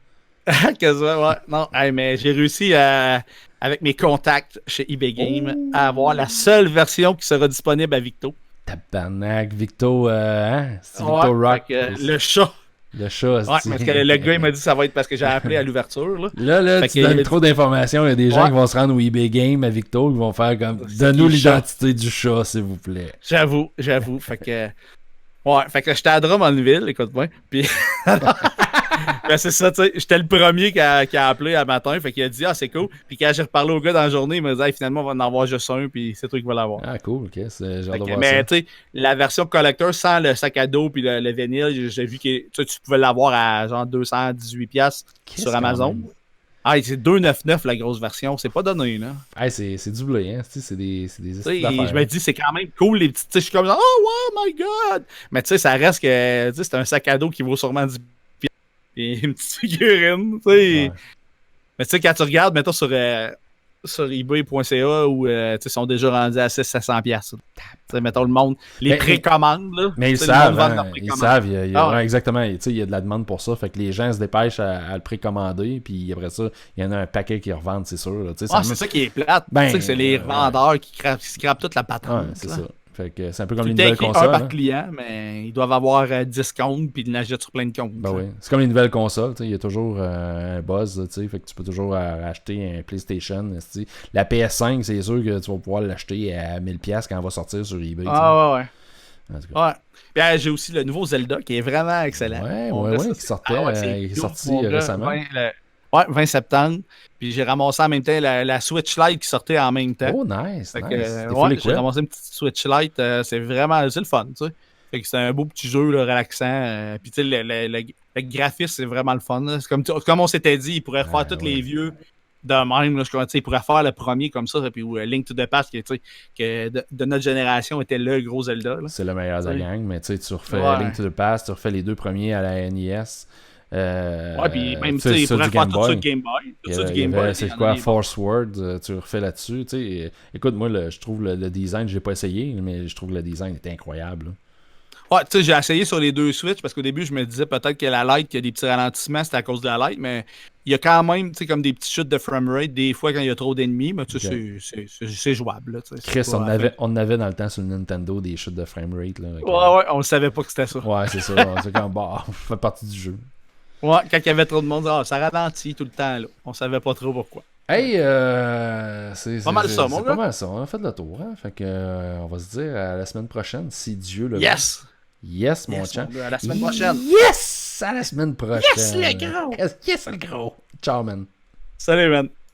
Quasiment, ouais. Non, hey, mais j'ai réussi avec mes contacts chez eBay Game à avoir la seule version qui sera disponible à Victo. Tabarnak, Victo, hein? C'est Victo Rock. Le chat. Le chat, ouais, parce que le gars, il m'a dit que ça va être parce que j'ai appelé à l'ouverture. Là tu donnes trop d'informations. Il y a des gens qui vont se rendre au eBay Game à Victo, qui vont faire comme donne-nous l'identité du chat, s'il vous plaît. J'avoue. Fait que. Ouais, fait que j'étais à Drummondville, écoute-moi. Puis. Ben c'est ça, tu sais. J'étais le premier qui a appelé à matin. Fait qu'il a dit, ah, c'est cool. Puis quand j'ai reparlé au gars dans la journée, il m'a dit, hey, finalement, on va en avoir juste un. Puis c'est toi qui va l'avoir. Ah, cool, ok. J'ai hâte de voir mais ça. tu sais, la version collector sans le sac à dos puis le vinyle, j'ai vu que tu pouvais l'avoir à genre 218$ sur Amazon. Ah, c'est 2,99 la grosse version. C'est pas donné, là. Ah, c'est du blé, hein. C'est des je me dis, c'est quand même cool, les petites. Je suis comme, oh, wow, my God! Mais tu sais, ça reste que c'est un sac à dos qui vaut sûrement 10$. Et une petite figurine, tu sais. Ouais. Mais tu sais, quand tu regardes, mettons sur ebay.ca où ils sont déjà rendus à 600-700$. Mettons le monde, les précommandes. Là, mais ils savent, exactement. Il y a de la demande pour ça. Fait que les gens se dépêchent à le précommander. Puis après ça, il y en a un paquet qui revendent, c'est sûr. Là, c'est ça qui est plate. C'est les revendeurs qui scrapent toute la patente. Ouais, c'est ça. Fait que c'est un peu comme les nouvelles consoles. Un par client, mais ils doivent avoir 10 comptes puis ils l'achètent sur plein de comptes. Ben oui. C'est comme les nouvelles consoles. Il y a toujours un buzz. Fait que tu peux toujours acheter un PlayStation. T'sais. La PS5, c'est sûr que tu vas pouvoir l'acheter à 1000$ quand elle va sortir sur eBay. Ouais. Puis j'ai aussi le nouveau Zelda qui est vraiment excellent. Ouais, qui sortait. Il est sorti récemment. 20 septembre. Puis j'ai ramassé en même temps la Switch Lite qui sortait en même temps. Oh, nice. J'ai ramassé une petite Switch Lite. C'est le fun, tu sais. Fait que c'est un beau petit jeu là, relaxant. Puis tu sais, le graphisme, c'est vraiment le fun. C'est comme on s'était dit, il pourrait refaire tous les vieux de même. Là, il pourrait faire le premier comme ça. Puis Link to the Past, que de notre génération était le gros Zelda. Là. C'est le meilleur de la gang. Mais tu refais Link to the Past, tu refais les 2 premiers à la NES. Puis même, tu sais, il pourrait faire tout ça de Game Boy. C'est quoi, Force Word, tu refais là-dessus. Écoute, moi, je trouve le design, j'ai pas essayé, mais je trouve que le design est incroyable. Là. Ouais, tu sais, j'ai essayé sur les 2 Switch parce qu'au début, je me disais peut-être que la Lite, qu'il y a des petits ralentissements, c'était à cause de la Lite, mais il y a quand même, tu sais, comme des petites chutes de framerate, des fois quand il y a trop d'ennemis, mais tu sais, c'est jouable. Là, Chris, on avait dans le temps sur le Nintendo des chutes de framerate. Ouais, on le savait pas que c'était ça. Ouais, c'est ça. C'est comme, ça fait partie du jeu. Ouais, quand il y avait trop de monde, ça ralentit tout le temps. Là. On savait pas trop pourquoi. Hey, c'est pas mal ça, mon gars. C'est pas mal ça. On a fait le tour. Hein? Fait que, on va se dire à la semaine prochaine, si Dieu le veut. Yes, mon champ. À la semaine prochaine. Yes! À la semaine prochaine. Yes, le gros. Yes, le gros. Ciao, man. Salut, man.